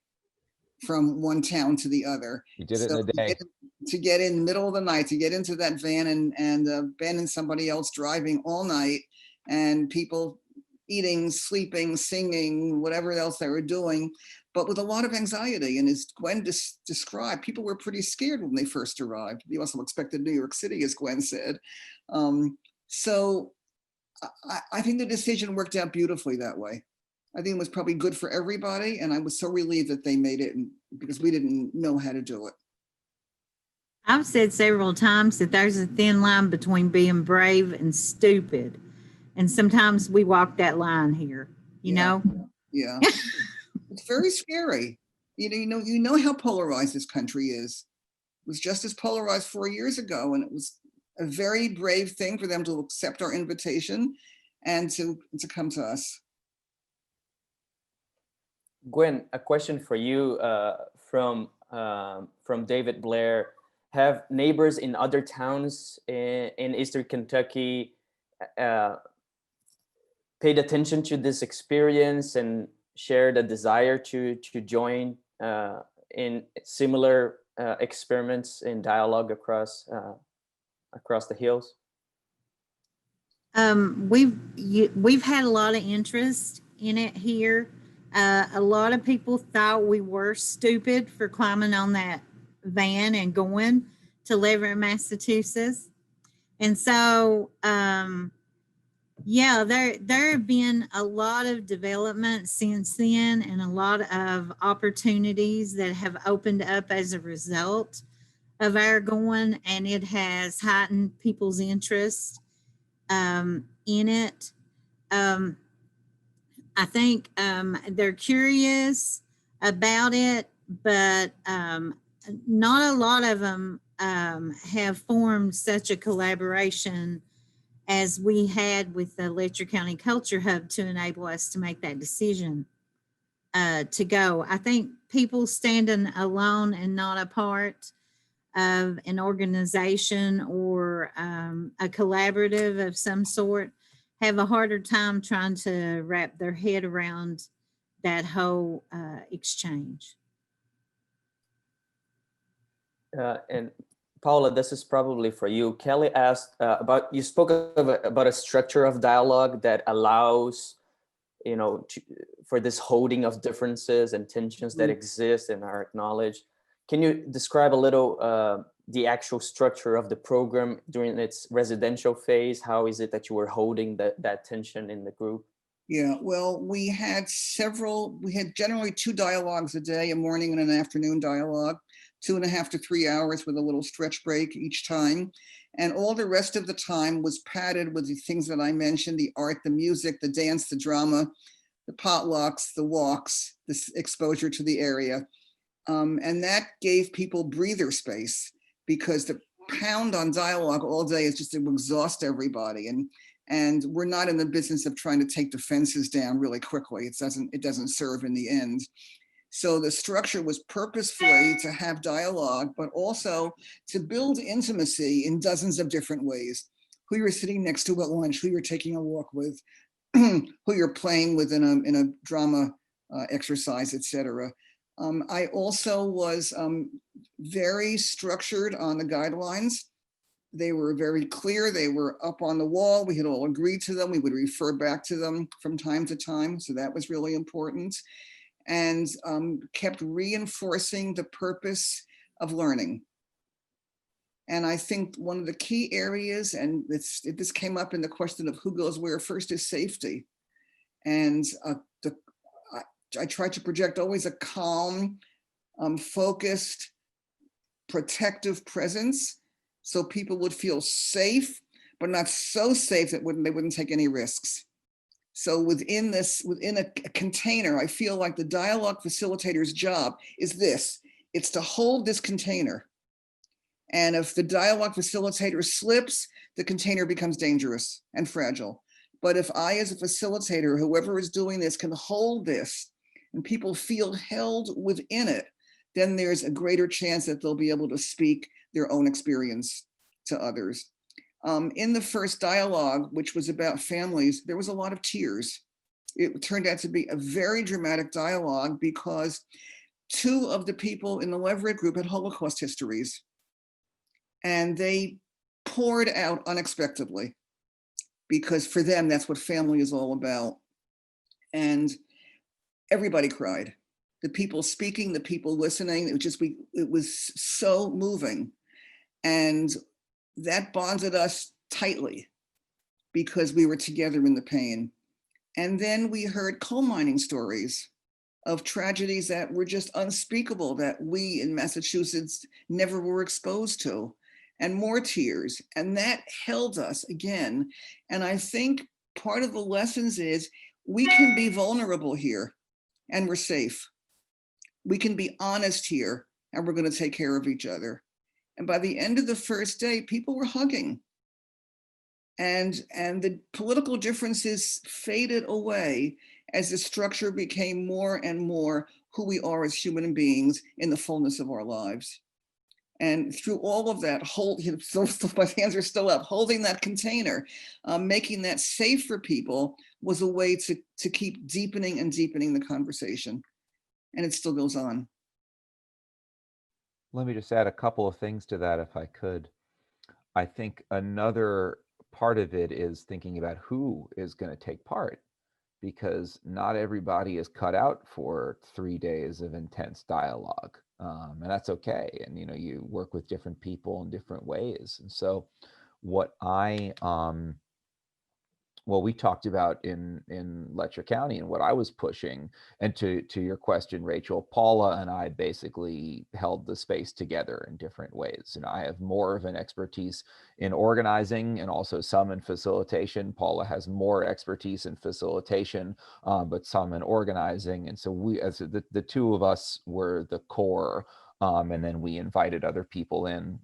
from one town to the other.
You did it in a day.
To get in the middle of the night, to get into that van and Ben and somebody else driving all night, and people eating, sleeping, singing, whatever else they were doing, but with a lot of anxiety. And as Gwen described, people were pretty scared when they first arrived. They also expected New York City, as Gwen said. So I think the decision worked out beautifully that way. I think it was probably good for everybody, and I was so relieved that they made it, because we didn't know how to do it.
I've said several times that there's a thin line between being brave and stupid. And sometimes we walk that line here, you know?
Yeah. It's very scary. You know how polarized this country is. It was just as polarized 4 years ago, and it was a very brave thing for them to accept our invitation and to come to us.
Gwen, a question for you from David Blair. Have neighbors in other towns in Eastern Kentucky paid attention to this experience and shared a desire to join in similar experiments in dialogue across the hills?
We've had a lot of interest in it here. A lot of people thought we were stupid for climbing on that van and going to Leverett, Massachusetts. And so, yeah, there have been a lot of development since then, and a lot of opportunities that have opened up as a result of our going, and it has heightened people's interest in it. I think they're curious about it, but not a lot of them have formed such a collaboration as we had with the Letcher County Culture Hub to enable us to make that decision to go. I think people standing alone and not a part of an organization or a collaborative of some sort have a harder time trying to wrap their head around that whole exchange.
And Paula, this is probably for you. Kelly asked you spoke about a structure of dialogue that allows, for this holding of differences and tensions that exist and are acknowledged. Can you describe a little the actual structure of the program during its residential phase? How is it that you were holding that tension in the group?
Yeah, well, we had generally 2 dialogues a day, a morning and an afternoon dialogue, 2.5 to 3 hours with a little stretch break each time. And all the rest of the time was padded with the things that I mentioned: the art, the music, the dance, the drama, the potlucks, the walks, this exposure to the area. And that gave people breather space, because the pound on dialogue all day is just to exhaust everybody. And we're not in the business of trying to take defenses down really quickly. It doesn't serve in the end. So the structure was purposefully to have dialogue, but also to build intimacy in dozens of different ways. Who you're sitting next to at lunch, who you're taking a walk with, who you're playing with in a drama exercise, etc. I also was very structured on the guidelines. They were very clear. They were up on the wall. We had all agreed to them. We would refer back to them from time to time. So that was really important. And kept reinforcing the purpose of learning. And I think one of the key areas, and this came up in the question of who goes where first, is safety. And I try to project always a calm, focused, protective presence, so people would feel safe, but not so safe that they wouldn't take any risks. So within a container, I feel like the dialogue facilitator's job is this: it's to hold this container. And if the dialogue facilitator slips, the container becomes dangerous and fragile. But if I, as a facilitator, whoever is doing this, can hold this and people feel held within it, then there's a greater chance that they'll be able to speak their own experience to others. In the first dialogue, which was about families, there was a lot of tears. It turned out to be a very dramatic dialogue because 2 of the people in the Leverett group had Holocaust histories, and they poured out unexpectedly, because for them, that's what family is all about. And everybody cried. The people speaking, the people listening, it was so moving. And that bonded us tightly because we were together in the pain. And then we heard coal mining stories of tragedies that were just unspeakable, that we in Massachusetts never were exposed to, and more tears. And that held us again. And I think part of the lessons is we can be vulnerable here and we're safe. We can be honest here and we're going to take care of each other. And by the end of the first day, people were hugging. And the political differences faded away as the structure became more and more who we are as human beings in the fullness of our lives. And through all of that, so my hands are still up, holding that container, making that safe for people was a way to keep deepening and deepening the conversation. And it still goes on.
Let me just add a couple of things to that, if I could. I think another part of it is thinking about who is going to take part, because not everybody is cut out for 3 days of intense dialogue. And that's okay. And, you work with different people in different ways. And so what we talked about in Letcher County and what I was pushing, and to your question, Rachel, Paula and I basically held the space together in different ways. I have more of an expertise in organizing and also some in facilitation. Paula has more expertise in facilitation, but some in organizing. And so we, as the 2 of us, were the core, and then we invited other people in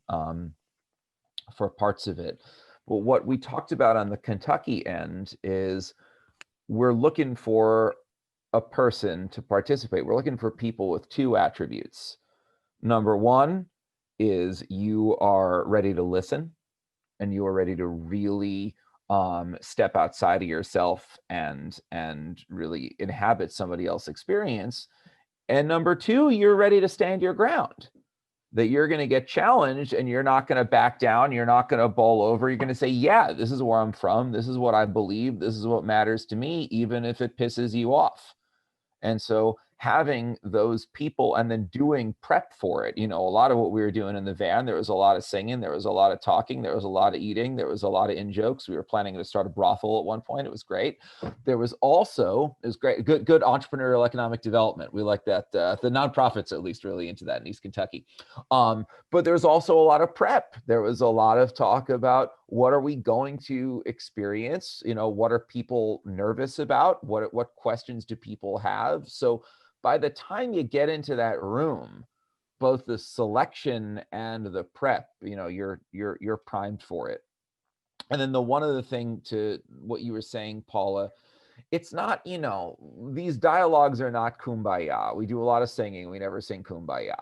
for parts of it. But what we talked about on the Kentucky end is we're looking for a person to participate. We're looking for people with 2 attributes. Number 1 is you are ready to listen and you are ready to really step outside of yourself and really inhabit somebody else's experience. And number 2, you're ready to stand your ground, that you're going to get challenged and you're not going to back down. You're not going to bowl over. You're going to say, yeah, this is where I'm from. This is what I believe. This is what matters to me, even if it pisses you off. And so having those people and then doing prep for it, a lot of what we were doing in the van, there was a lot of singing, there was a lot of talking, there was a lot of eating, there was a lot of in-jokes. We were planning to start a brothel at one point. It was great. There was also, it was great, good entrepreneurial economic development. We like that. The nonprofits, at least, really into that in East Kentucky. But there's also a lot of prep. There was a lot of talk about what are we going to experience? What are people nervous about? What questions do people have? So by the time you get into that room, both the selection and the prep, you're primed for it. And then the one other thing to what you were saying, Paula, it's not, these dialogues are not kumbaya. We do a lot of singing. We never sing kumbaya.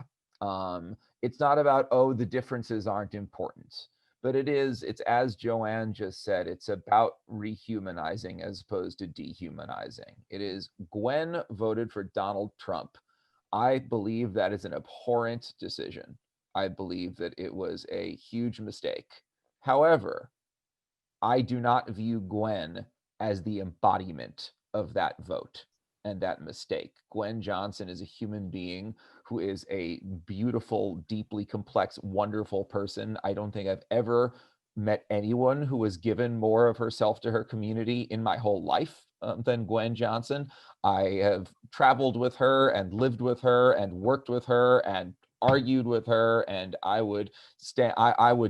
It's not about, the differences aren't important. but it's as Joanne just said, it's about rehumanizing as opposed to dehumanizing. It is Gwen voted for Donald Trump. I believe that is an abhorrent decision. I believe that it was a huge mistake. However, I do not view Gwen as the embodiment of that vote and that mistake. Gwen Johnson is a human being who is a beautiful, deeply complex, wonderful person. I don't think I've ever met anyone who has given more of herself to her community in my whole life than Gwen Johnson. I have traveled with her and lived with her and worked with her and argued with her, and I would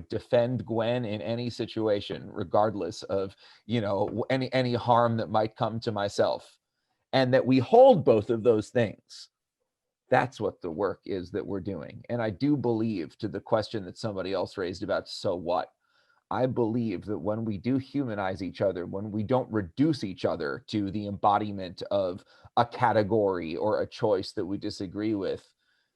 defend Gwen in any situation, regardless of, you know, any harm that might come to myself. And that we hold both of those things. That's what the work is that we're doing. And I do believe, to the question that somebody else raised about so what, I believe that when we do humanize each other, when we don't reduce each other to the embodiment of a category or a choice that we disagree with,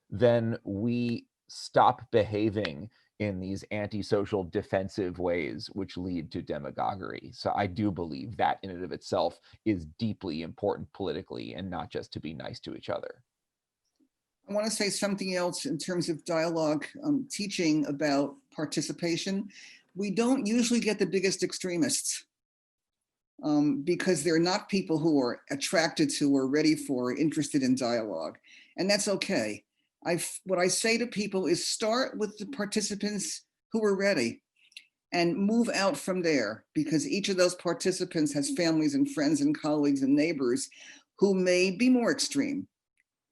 then we stop behaving in these antisocial defensive ways which lead to demagoguery. So I do believe that in and of itself is deeply important politically, and not just to be nice to each other.
I want to say something else in terms of dialogue, teaching about participation. We don't usually get the biggest extremists because they're not people who are attracted to or ready for or interested in dialogue. And that's okay. What I say to people is start with the participants who are ready and move out from there, because each of those participants has families and friends and colleagues and neighbors who may be more extreme.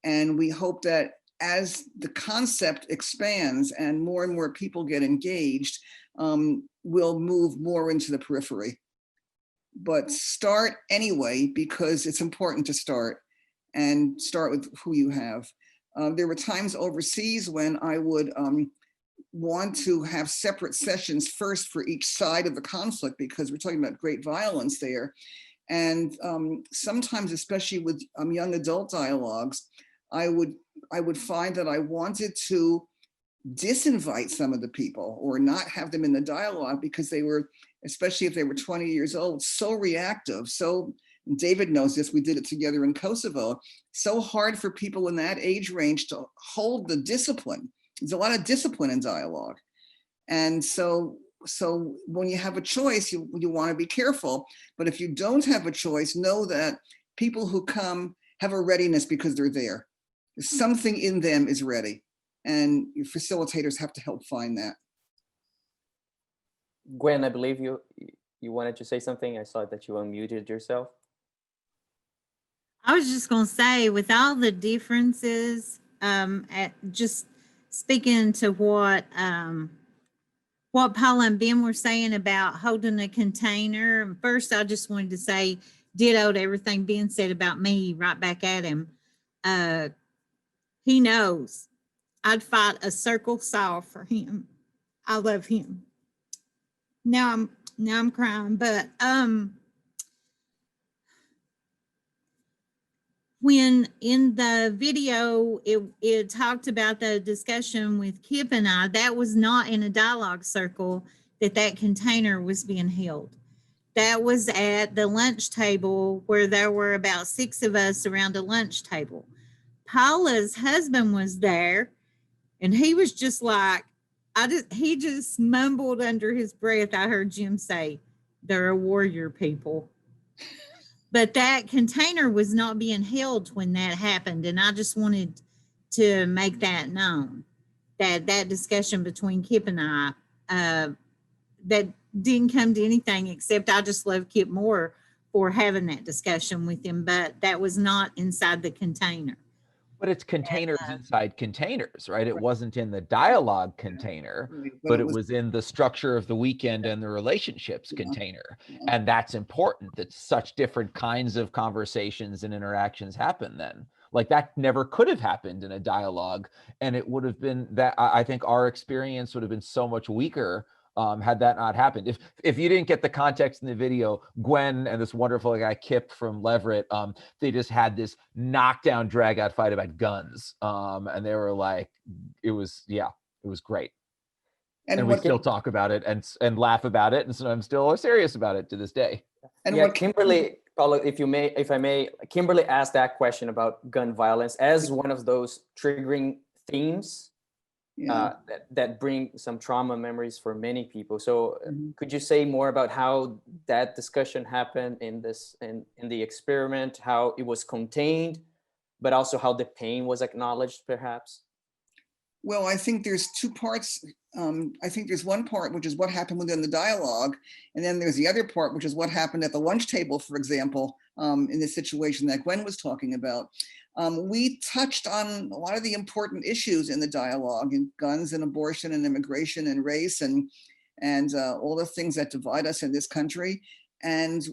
And we hope that as the concept expands and more people get engaged, we'll move more into the periphery. But start anyway, because it's important to start, and start with who you have. There were times overseas when I would want to have separate sessions first for each side of the conflict, because we're talking about great violence there. And sometimes, especially with young adult dialogues, I would find that I wanted to disinvite some of the people or not have them in the dialogue because they were, especially if they were 20 years old, so reactive. So David knows this, we did it together in Kosovo. So hard for people in that age range to hold the discipline. There's a lot of discipline in dialogue. And so when you have a choice, you want to be careful. But if you don't have a choice, know that people who come have a readiness because they're there. Something in them is ready. And your facilitators have to help find that.
Gwen, I believe you wanted to say something. I saw that you unmuted yourself.
I was just going to say, with all the differences, just speaking to what Paula and Ben were saying about holding a container. First, I just wanted to say ditto to everything Ben said about me, right back at him. He knows I'd fight a circle saw for him. I love him. Now I'm crying, but when in the video it talked about the discussion with Kip and I, that was not in a dialogue circle that container was being held. That was at the lunch table where there were about 6 of us around a lunch table. Paula's husband was there, and he was just like, he just mumbled under his breath. I heard Jim say, "They're a warrior people." But that container was not being held when that happened. And I just wanted to make that known, that discussion between Kip and I, that didn't come to anything, except I just love Kip more for having that discussion with him. But that was not inside the container.
But it's containers inside containers, right? It wasn't in the dialogue container, but it was in the structure of the weekend and the relationships container. And that's important, that such different kinds of conversations and interactions happen then. Like that never could have happened in a dialogue. And it would have been that, I think our experience would have been so much weaker had that not happened. If you didn't get the context in the video, Gwen and this wonderful guy Kip from Leverett, they just had this knockdown drag out fight about guns. And they were like, it was great. And we still talk about it and laugh about it, and sometimes still are serious about it to this day.
And
yeah, Kimberly, Paula, if I may, Kimberly asked that question about gun violence as one of those triggering themes that bring some trauma memories for many people. So could you say more about how that discussion happened in the experiment, how it was contained, but also how the pain was acknowledged, perhaps?
Well, I think there's two parts. I think there's one part, which is what happened within the dialogue. And then there's the other part, which is what happened at the lunch table, for example, in the situation that Gwen was talking about. We touched on a lot of the important issues in the dialogue, in guns and abortion and immigration and race and all the things that divide us in this country. And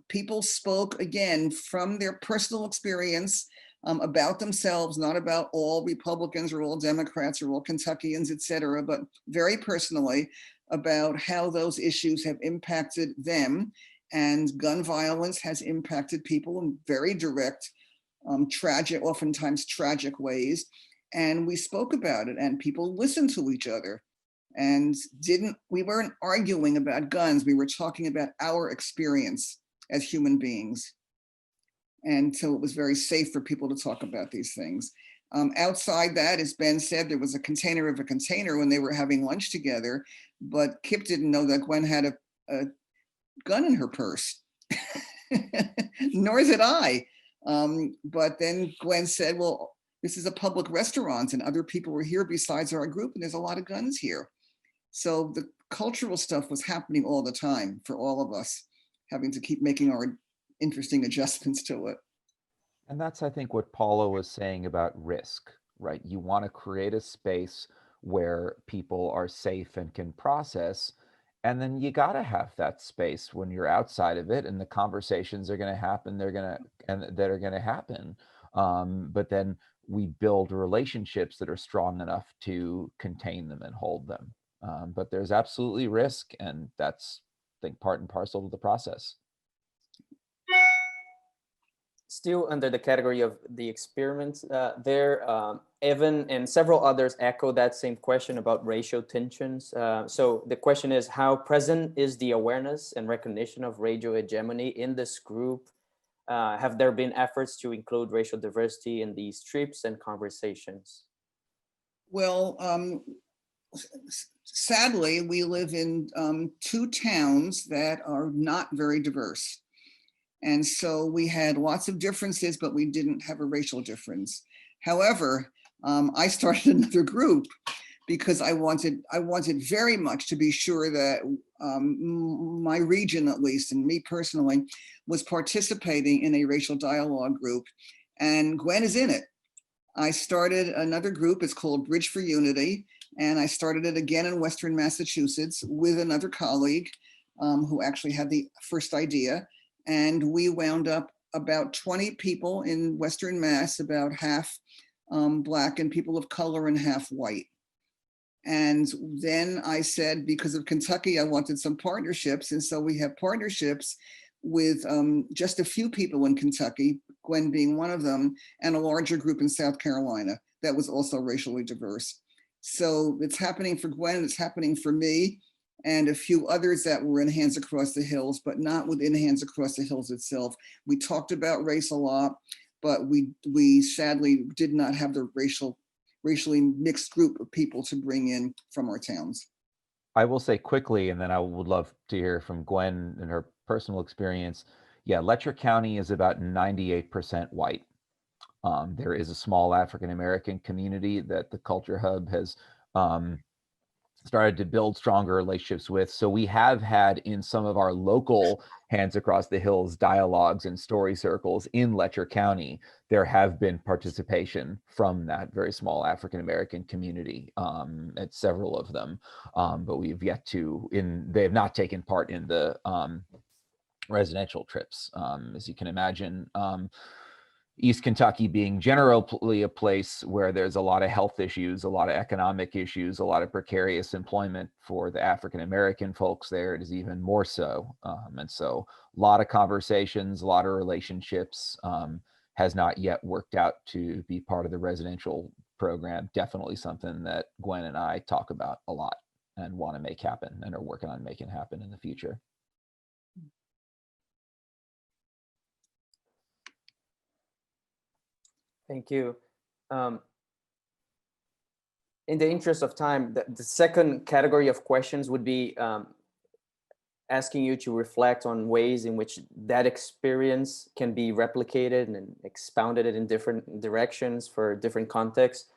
people spoke, again, from their personal experience, about themselves, not about all Republicans or all Democrats or all Kentuckians, et cetera, but very personally about how those issues have impacted them. And gun violence has impacted people in very direct, tragic, oftentimes tragic ways. And we spoke about it and people listened to each other and we weren't arguing about guns. We were talking about our experience as human beings. And so it was very safe for people to talk about these things. Outside that, as Ben said, there was a container of a container when they were having lunch together, but Kip didn't know that Gwen had a gun in her purse, nor did I. But then Gwen said, well, this is a public restaurant and other people were here besides our group and there's a lot of guns here. So the cultural stuff was happening all the time for all of us, having to keep making our interesting adjustments to it.
And that's, I think, what Paula was saying about risk, right? You want to create a space where people are safe and can process, and then you got to have that space when you're outside of it, and the conversations are going to happen. That are going to happen. But then we build relationships that are strong enough to contain them and hold them. But there's absolutely risk, and that's, I think, part and parcel of the process.
Still under the category of the experiments Evan and several others echo that same question about racial tensions. So the question is, how present is the awareness and recognition of racial hegemony in this group? Have there been efforts to include racial diversity in these trips and conversations?
Well, sadly, we live in two towns that are not very diverse. And so we had lots of differences, but we didn't have a racial difference. However, I started another group because I wanted very much to be sure that my region, at least, and me personally, was participating in a racial dialogue group. And Gwen is in it. I started another group. It's called Bridge for Unity. And I started it again in Western Massachusetts with another colleague who actually had the first idea. And we wound up about 20 people in Western Mass, about half Black and people of color and half white. And then I said, because of Kentucky, I wanted some partnerships. And so we have partnerships with just a few people in Kentucky, Gwen being one of them, and a larger group in South Carolina that was also racially diverse. So it's happening for Gwen, it's happening for me, and a few others that were in Hands Across the Hills, but not within Hands Across the Hills itself. We talked about race a lot, but we sadly did not have the racially mixed group of people to bring in from our towns.
I will say quickly, and then I would love to hear from Gwen and her personal experience. Yeah, Letcher County is about 98% white. There is a small African-American community that the Culture Hub has started to build stronger relationships with. So we have had in some of our local Hands Across the Hills dialogues and story circles in Letcher County, there have been participation from that very small African-American community at several of them. But we've yet to, they have not taken part in the residential trips. As you can imagine, East Kentucky being generally a place where there's a lot of health issues, a lot of economic issues, a lot of precarious employment for the African-American folks there, it is even more so. And so a lot of conversations, a lot of relationships has not yet worked out to be part of the residential program. Definitely something that Gwen and I talk about a lot. and want to make happen and are working on making happen in the future.
Thank you. In the interest of time, the second category of questions would be asking you to reflect on ways in which that experience can be replicated and expounded in different directions for different contexts.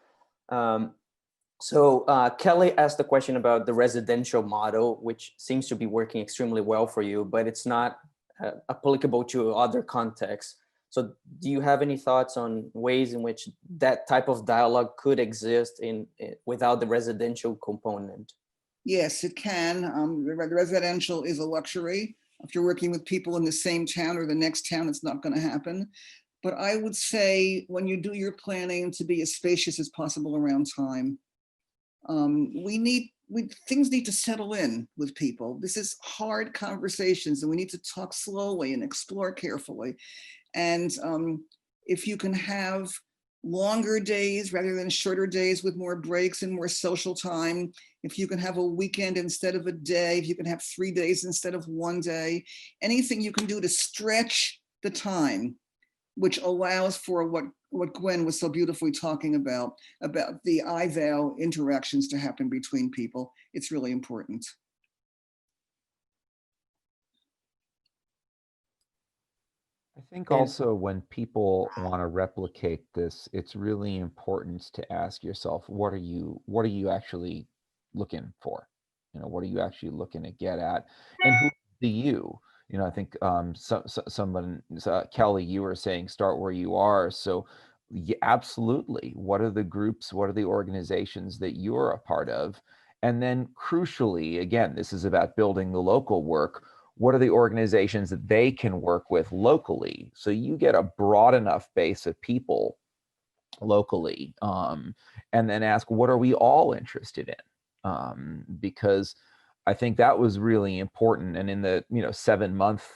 So Kelly asked a question about the residential model, which seems to be working extremely well for you, but it's not applicable to other contexts. So do you have any thoughts on ways in which that type of dialogue could exist without the residential component?
Yes, it can. The residential is a luxury. If you're working with people in the same town or the next town, it's not going to happen. But I would say when you do your planning, to be as spacious as possible around time. Things need to settle in with people. This is hard conversations, and we need to talk slowly and explore carefully. And if you can have longer days rather than shorter days with more breaks and more social time, if you can have a weekend instead of a day, if you can have 3 days instead of 1 day, anything you can do to stretch the time, which allows for what Gwen was so beautifully talking about the I-thou interactions to happen between people. It's really important.
I think also when people want to replicate this, it's really important to ask yourself, what are you actually looking for? You know, what are you actually looking to get at? And who do you? You know, I think someone, Kelly, you were saying start where you are. So yeah, absolutely. What are the groups? What are the organizations that you're a part of? And then crucially, again, this is about building the local work. What are the organizations that they can work with locally? So you get a broad enough base of people locally, and then ask, what are we all interested in? Because I think that was really important. And in the 7-month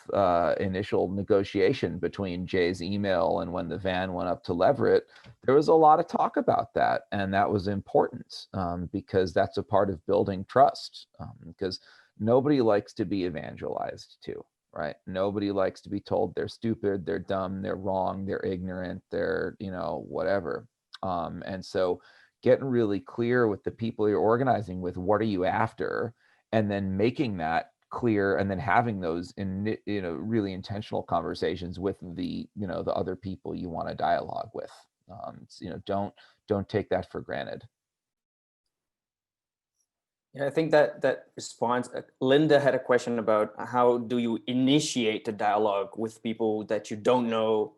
initial negotiation between Jay's email and when the van went up to Leverett, there was a lot of talk about that, and that was important because that's a part of building trust. Because nobody likes to be evangelized to, right? Nobody likes to be told they're stupid, they're dumb, they're wrong, they're ignorant, they're whatever. And so getting really clear with the people you're organizing with, what are you after? And then making that clear, and then having those really intentional conversations with the the other people you want to dialogue with. Don't take that for granted.
Yeah, I think that response. Linda had a question about how do you initiate the dialogue with people that you don't know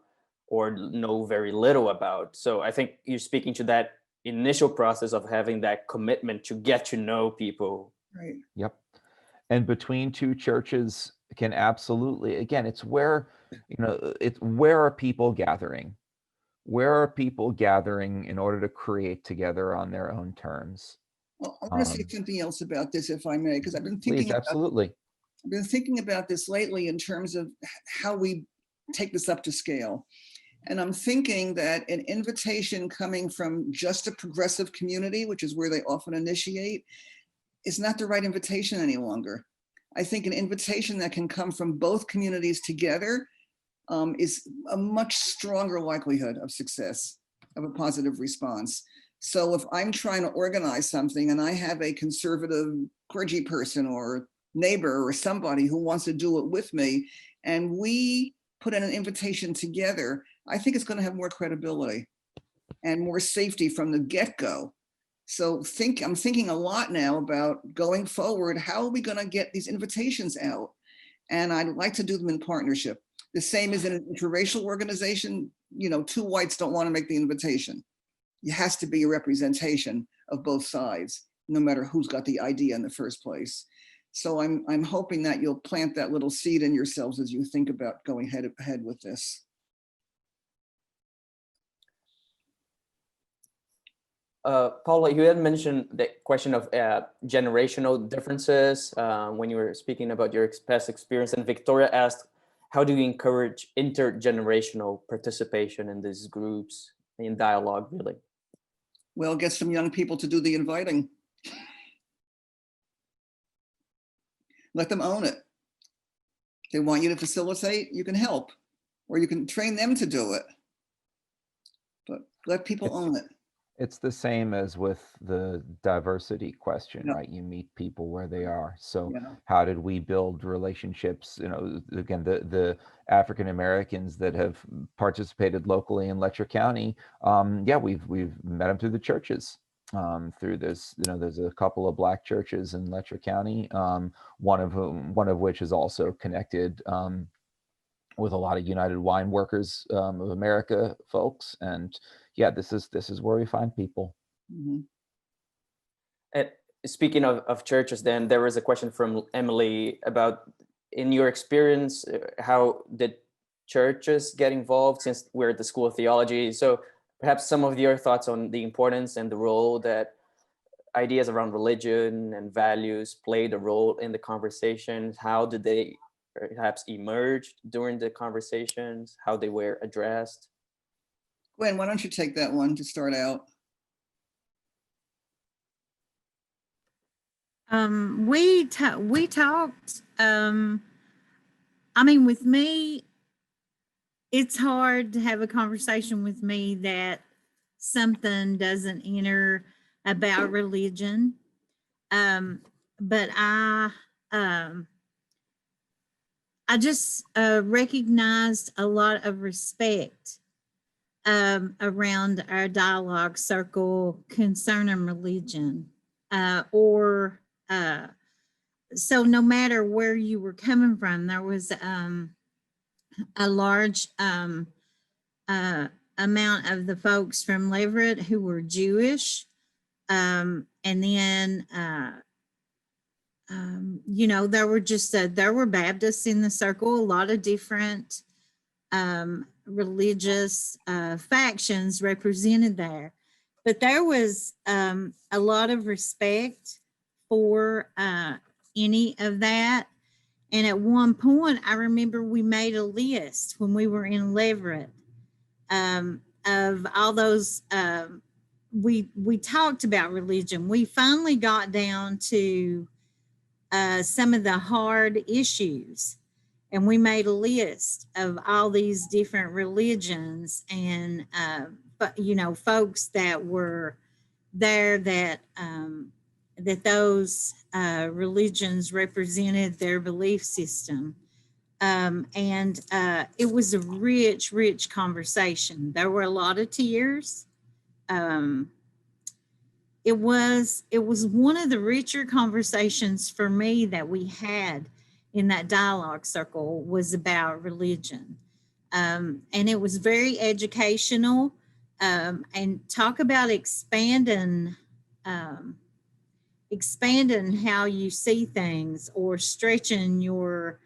or know very little about. So I think you're speaking to that initial process of having that commitment to get to know people.
Right.
Yep. And between two churches can absolutely, again, it's where, where are people gathering? Where are people gathering in order to create together on their own terms?
Well, I want to say something else about this, if I may, because I've been thinking.
Please, absolutely.
I've been thinking about this lately in terms of how we take this up to scale. And I'm thinking that an invitation coming from just a progressive community, which is where they often initiate, is not the right invitation any longer. I think an invitation that can come from both communities together is a much stronger likelihood of success, of a positive response. So if I'm trying to organize something and I have a conservative clergy person or neighbor or somebody who wants to do it with me, and we put in an invitation together, I think it's going to have more credibility and more safety from the get-go. So I'm thinking a lot now about going forward, how are we going to get these invitations out? And I'd like to do them in partnership. The same as in an interracial organization, 2 whites don't want to make the invitation. It has to be a representation of both sides, no matter who's got the idea in the first place. So I'm hoping that you'll plant that little seed in yourselves as you think about going ahead with this.
Paula, you had mentioned the question of generational differences when you were speaking about your past experience, and Victoria asked, how do you encourage intergenerational participation in these groups, in dialogue, really?
Well, get some young people to do the inviting. Let them own it. They want you to facilitate, you can help, or you can train them to do it. But let people own it.
It's the same as with the diversity question,
Yeah.
right? You meet people where they are. So
Yeah.
how did we build relationships? You know, again, the African Americans that have participated locally in Letcher County, yeah, we've met them through the churches. Through this, you know, there's a couple of Black churches in Letcher County, one of which is also connected with a lot of United Wine Workers of America folks, and yeah, this is where we find people.
Mm-hmm.
And speaking of churches, then there was a question from Emily about, in your experience, how did churches get involved, since we're at the School of Theology? So perhaps some of your thoughts on the importance and the role that ideas around religion and values played a role in the conversations. How did they perhaps emerge during the conversations, how they were addressed?
Gwen, why don't you take that one to start out?
We talked, I mean, with me, it's hard to have a conversation with me that something doesn't enter about religion. But I just recognized a lot of respect around our dialogue circle concerning religion, so no matter where you were coming from, there was a large amount of the folks from Leverett who were Jewish, and then you know, there were Baptists in the circle, a lot of different religious factions represented there, but there was a lot of respect for any of that. And at one point, I remember we made a list when we were in Leverett of all those. We talked about religion. We finally got down to some of the hard issues, and we made a list of all these different religions and but you know, folks that were there that that those religions represented their belief system, and it was a rich conversation. There were a lot of tears. It was one of the richer conversations for me that we had in that dialogue circle, was about religion. And it was very educational, and talk about expanding how you see things, or stretching your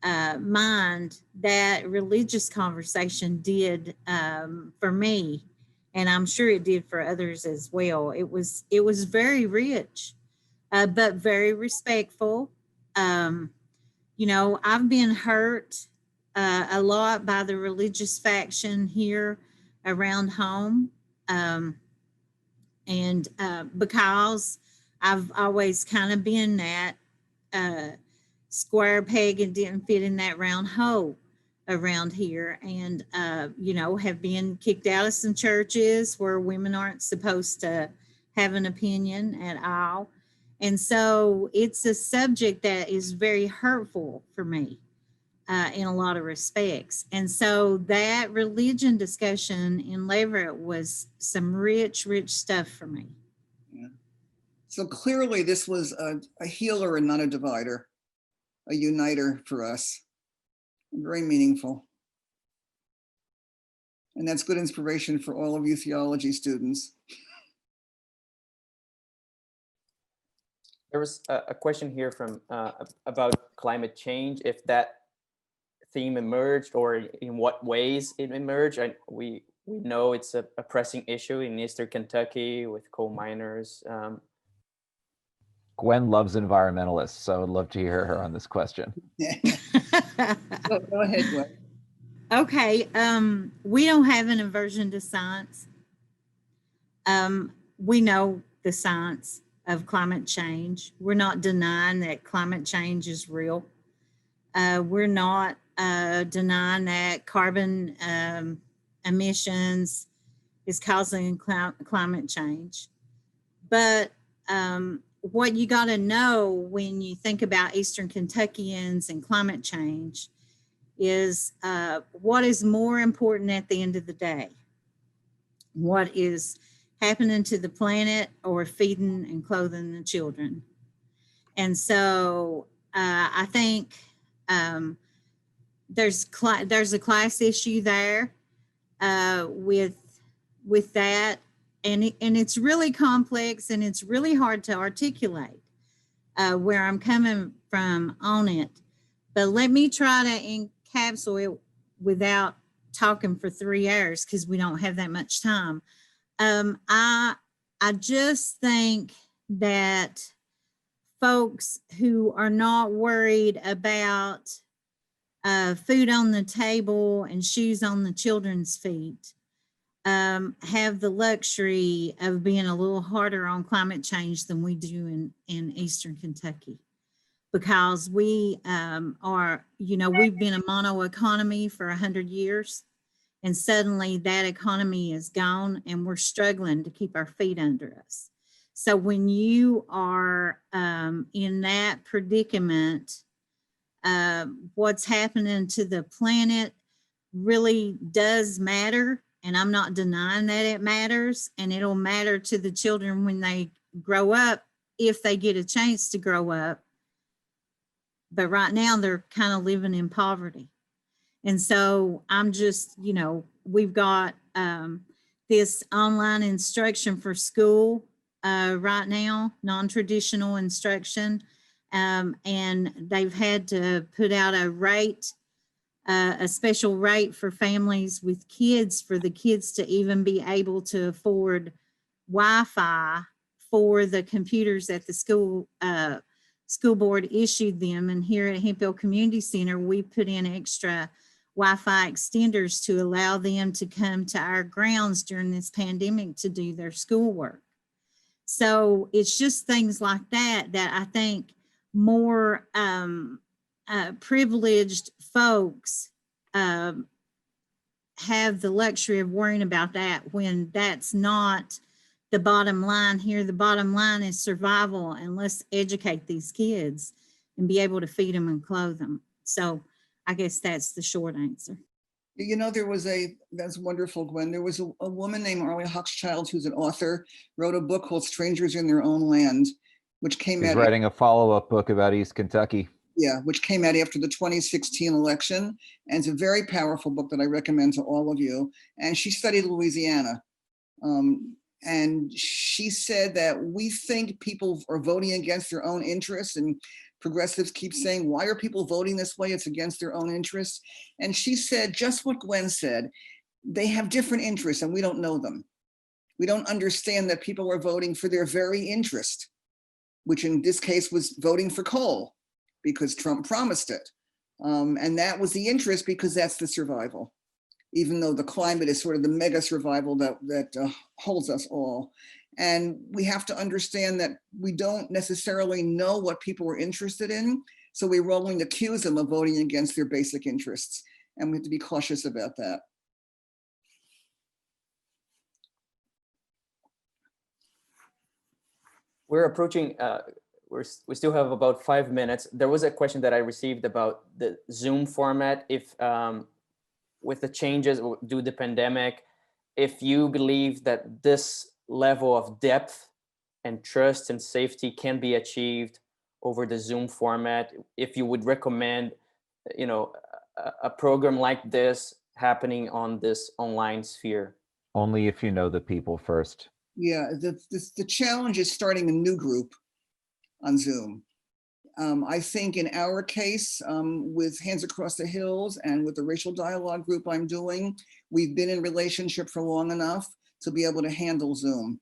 mind. That religious conversation did for me, and I'm sure it did for others as well. It was very rich, but very respectful. You know, I've been hurt a lot by the religious faction here around home, and because I've always kind of been that square peg and didn't fit in that round hole around here, and you know, have been kicked out of some churches where women aren't supposed to have an opinion at all. And so it's a subject that is very hurtful for me in a lot of respects. And so that religion discussion in Leverett was some rich stuff for me.
Yeah. So clearly this was a healer and not a divider, a uniter for us. Very meaningful. And that's good inspiration for all of you theology students.
There was a question here from about climate change, if that theme emerged, or in what ways it emerged. We know it's a pressing issue in Eastern Kentucky with coal miners.
Gwen loves environmentalists, so I'd love to hear her on this question.
Go ahead, Gwen.
Okay, we don't have an aversion to science. We know the science. of climate change. We're not denying that climate change is real. We're not denying that carbon emissions is causing climate change. But what you got to know when you think about Eastern Kentuckians and climate change is what is more important at the end of the day. What is happening to the planet or feeding and clothing the children. And so I think there's a class issue there with that. And it's really complex and it's really hard to articulate where I'm coming from on it. But let me try to encapsulate it without talking for 3 hours because we don't have that much time. I just think that folks who are not worried about food on the table and shoes on the children's feet have the luxury of being a little harder on climate change than we do in Eastern Kentucky. Because we are, we've been a mono economy for 100 years. And suddenly that economy is gone and we're struggling to keep our feet under us. So when you are in that predicament, what's happening to the planet really does matter. And I'm not denying that it matters, and it'll matter to the children when they grow up, if they get a chance to grow up. But right now they're kind of living in poverty. And so I'm just, we've got this online instruction for school right now, non-traditional instruction. And they've had to put out a rate, a special rate for families with kids, for the kids to even be able to afford Wi-Fi for the computers that the school board issued them. And here at Hemphill Community Center, we put in extra Wi-Fi extenders to allow them to come to our grounds during this pandemic to do their schoolwork. So it's just things like that I think more privileged folks have the luxury of worrying about that when that's not the bottom line here. The bottom line is survival, and let's educate these kids and be able to feed them and clothe them. So I guess that's the short answer.
That's wonderful, Gwen. There was a woman named Arlie Hochschild, who's an author, wrote a book called Strangers in Their Own Land, which came out.
He's writing a follow-up book about East Kentucky.
Yeah, which came out after the 2016 election. And it's a very powerful book that I recommend to all of you. And she studied Louisiana. And she said that we think people are voting against their own interests, and progressives keep saying, why are people voting this way? It's against their own interests. And she said just what Gwen said. They have different interests and we don't know them. We don't understand that people are voting for their very interest, which in this case was voting for coal because Trump promised it. And that was the interest because that's the survival, even though the climate is sort of the mega survival that holds us all. And we have to understand that we don't necessarily know what people are interested in. So we're rolling to accuse them of voting against their basic interests. And we have to be cautious about that.
We're approaching, we still have about 5 minutes. There was a question that I received about the Zoom format. If with the changes due to the pandemic, if you believe that this level of depth and trust and safety can be achieved over the Zoom format, if you would recommend, a program like this happening on this online sphere.
Only if you know the people first.
Yeah, the challenge is starting a new group on Zoom. I think in our case, with Hands Across the Hills and with the racial dialogue group I'm doing, we've been in relationship for long enough to be able to handle Zoom.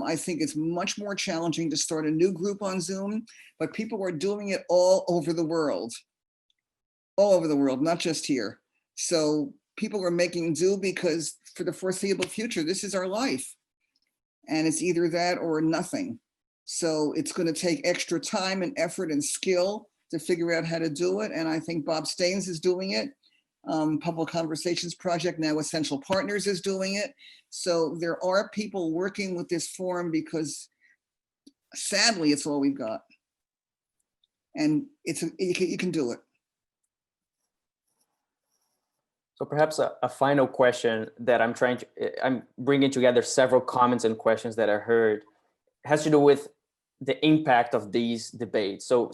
I think it's much more challenging to start a new group on Zoom, but people are doing it all over the world, not just here. So people are making do because for the foreseeable future, this is our life. And it's either that or nothing. So it's going to take extra time and effort and skill to figure out how to do it. And I think Bob Staines is doing it. Public Conversations Project, now Essential Partners, is doing it. So there are people working with this forum because sadly, it's all we've got. And you can do it.
So perhaps a final question that I'm bringing together several comments and questions that I heard, has to do with the impact of these debates. So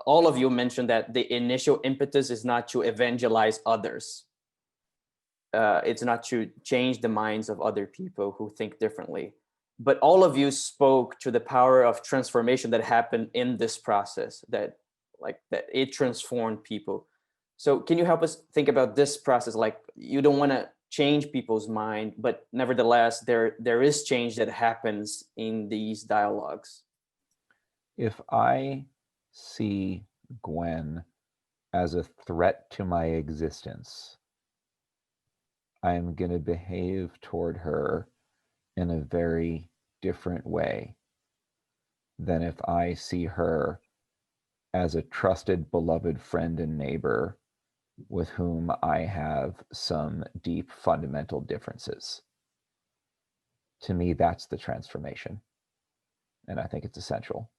all of you mentioned that the initial impetus is not to evangelize others. It's not to change the minds of other people who think differently. But all of you spoke to the power of transformation that happened in this process, that it transformed people. So can you help us think about this process? Like, you don't want to change people's mind, but nevertheless, there is change that happens in these dialogues.
If I see Gwen as a threat to my existence, I'm going to behave toward her in a very different way than if I see her as a trusted, beloved friend and neighbor with whom I have some deep fundamental differences. To me, that's the transformation. And I think it's essential.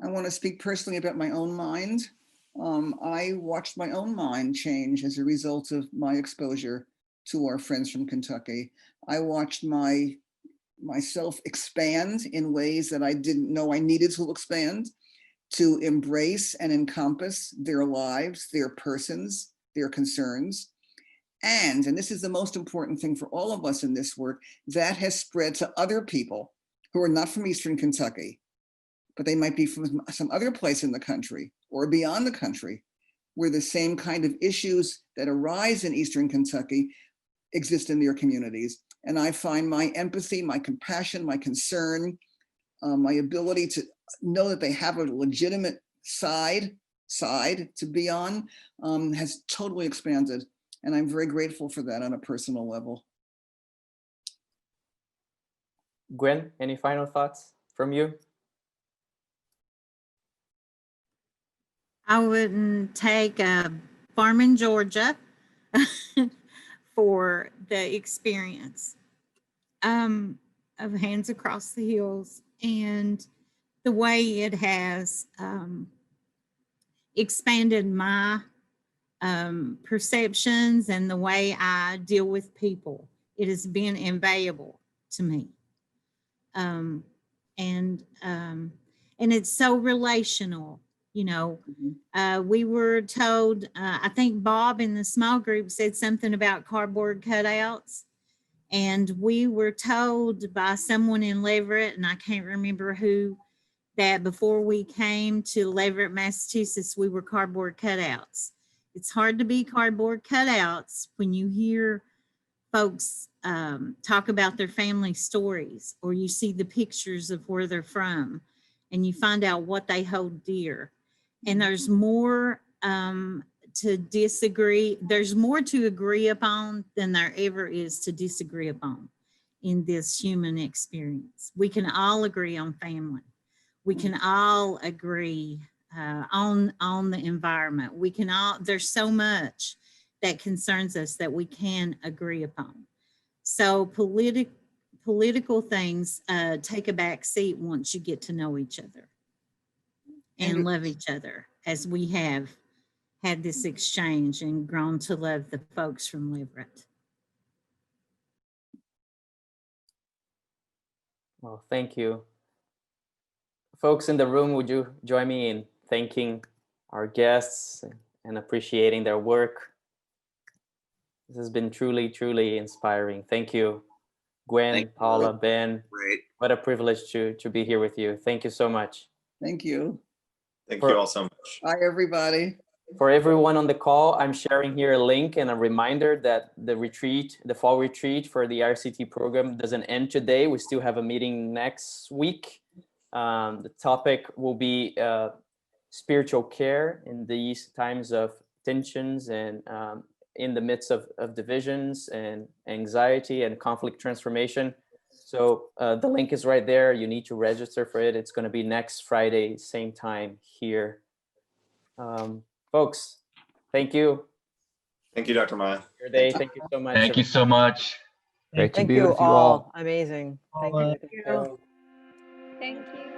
I want to speak personally about my own mind. I watched my own mind change as a result of my exposure to our friends from Kentucky. I watched myself expand in ways that I didn't know I needed to expand, to embrace and encompass their lives, their persons, their concerns. And this is the most important thing for all of us in this work, that has spread to other people who are not from Eastern Kentucky, but they might be from some other place in the country or beyond the country, where the same kind of issues that arise in Eastern Kentucky exist in their communities. And I find my empathy, my compassion, my concern, my ability to know that they have a legitimate side to be on has totally expanded. And I'm very grateful for that on a personal level.
Gwen, any final thoughts from you?
I wouldn't take a farm in Georgia for the experience of Hands Across the Hills and the way it has expanded my perceptions and the way I deal with people. It has been invaluable to me. And it's so relational. You know, we were told, I think Bob in the small group said something about cardboard cutouts. And we were told by someone in Leverett, and I can't remember who, that before we came to Leverett, Massachusetts, we were cardboard cutouts. It's hard to be cardboard cutouts when you hear folks talk about their family stories, or you see the pictures of where they're from, and you find out what they hold dear. And there's more to disagree. There's more to agree upon than there ever is to disagree upon in this human experience. We can all agree on family. We can all agree on the environment. We can all, there's so much that concerns us that we can agree upon. So political things take a back seat once you get to know each other and love each other, as we have had this exchange and grown to love the folks from Leverett.
Well, thank you. Folks in the room, would you join me in thanking our guests and appreciating their work? This has been truly, truly inspiring. Thank you, Gwen, Paula, Ben.
Great.
What a privilege to be here with you. Thank you so much.
Thank you.
Thank you all so much.
Bye, everybody.
For everyone on the call, I'm sharing here a link and a reminder that the retreat, the fall retreat for the RCT program doesn't end today. We still have a meeting next week. The topic will be spiritual care in these times of tensions and in the midst of divisions and anxiety and conflict transformation. So the link is right there. You need to register for it. It's going to be next Friday, same time here. Folks, thank you.
Thank you, Dr. Maia.
Your day. Thank you so much.
Thank you so much.
Great to
Thank
be
you
with you all.
all. Amazing. Thank you.
Thank you.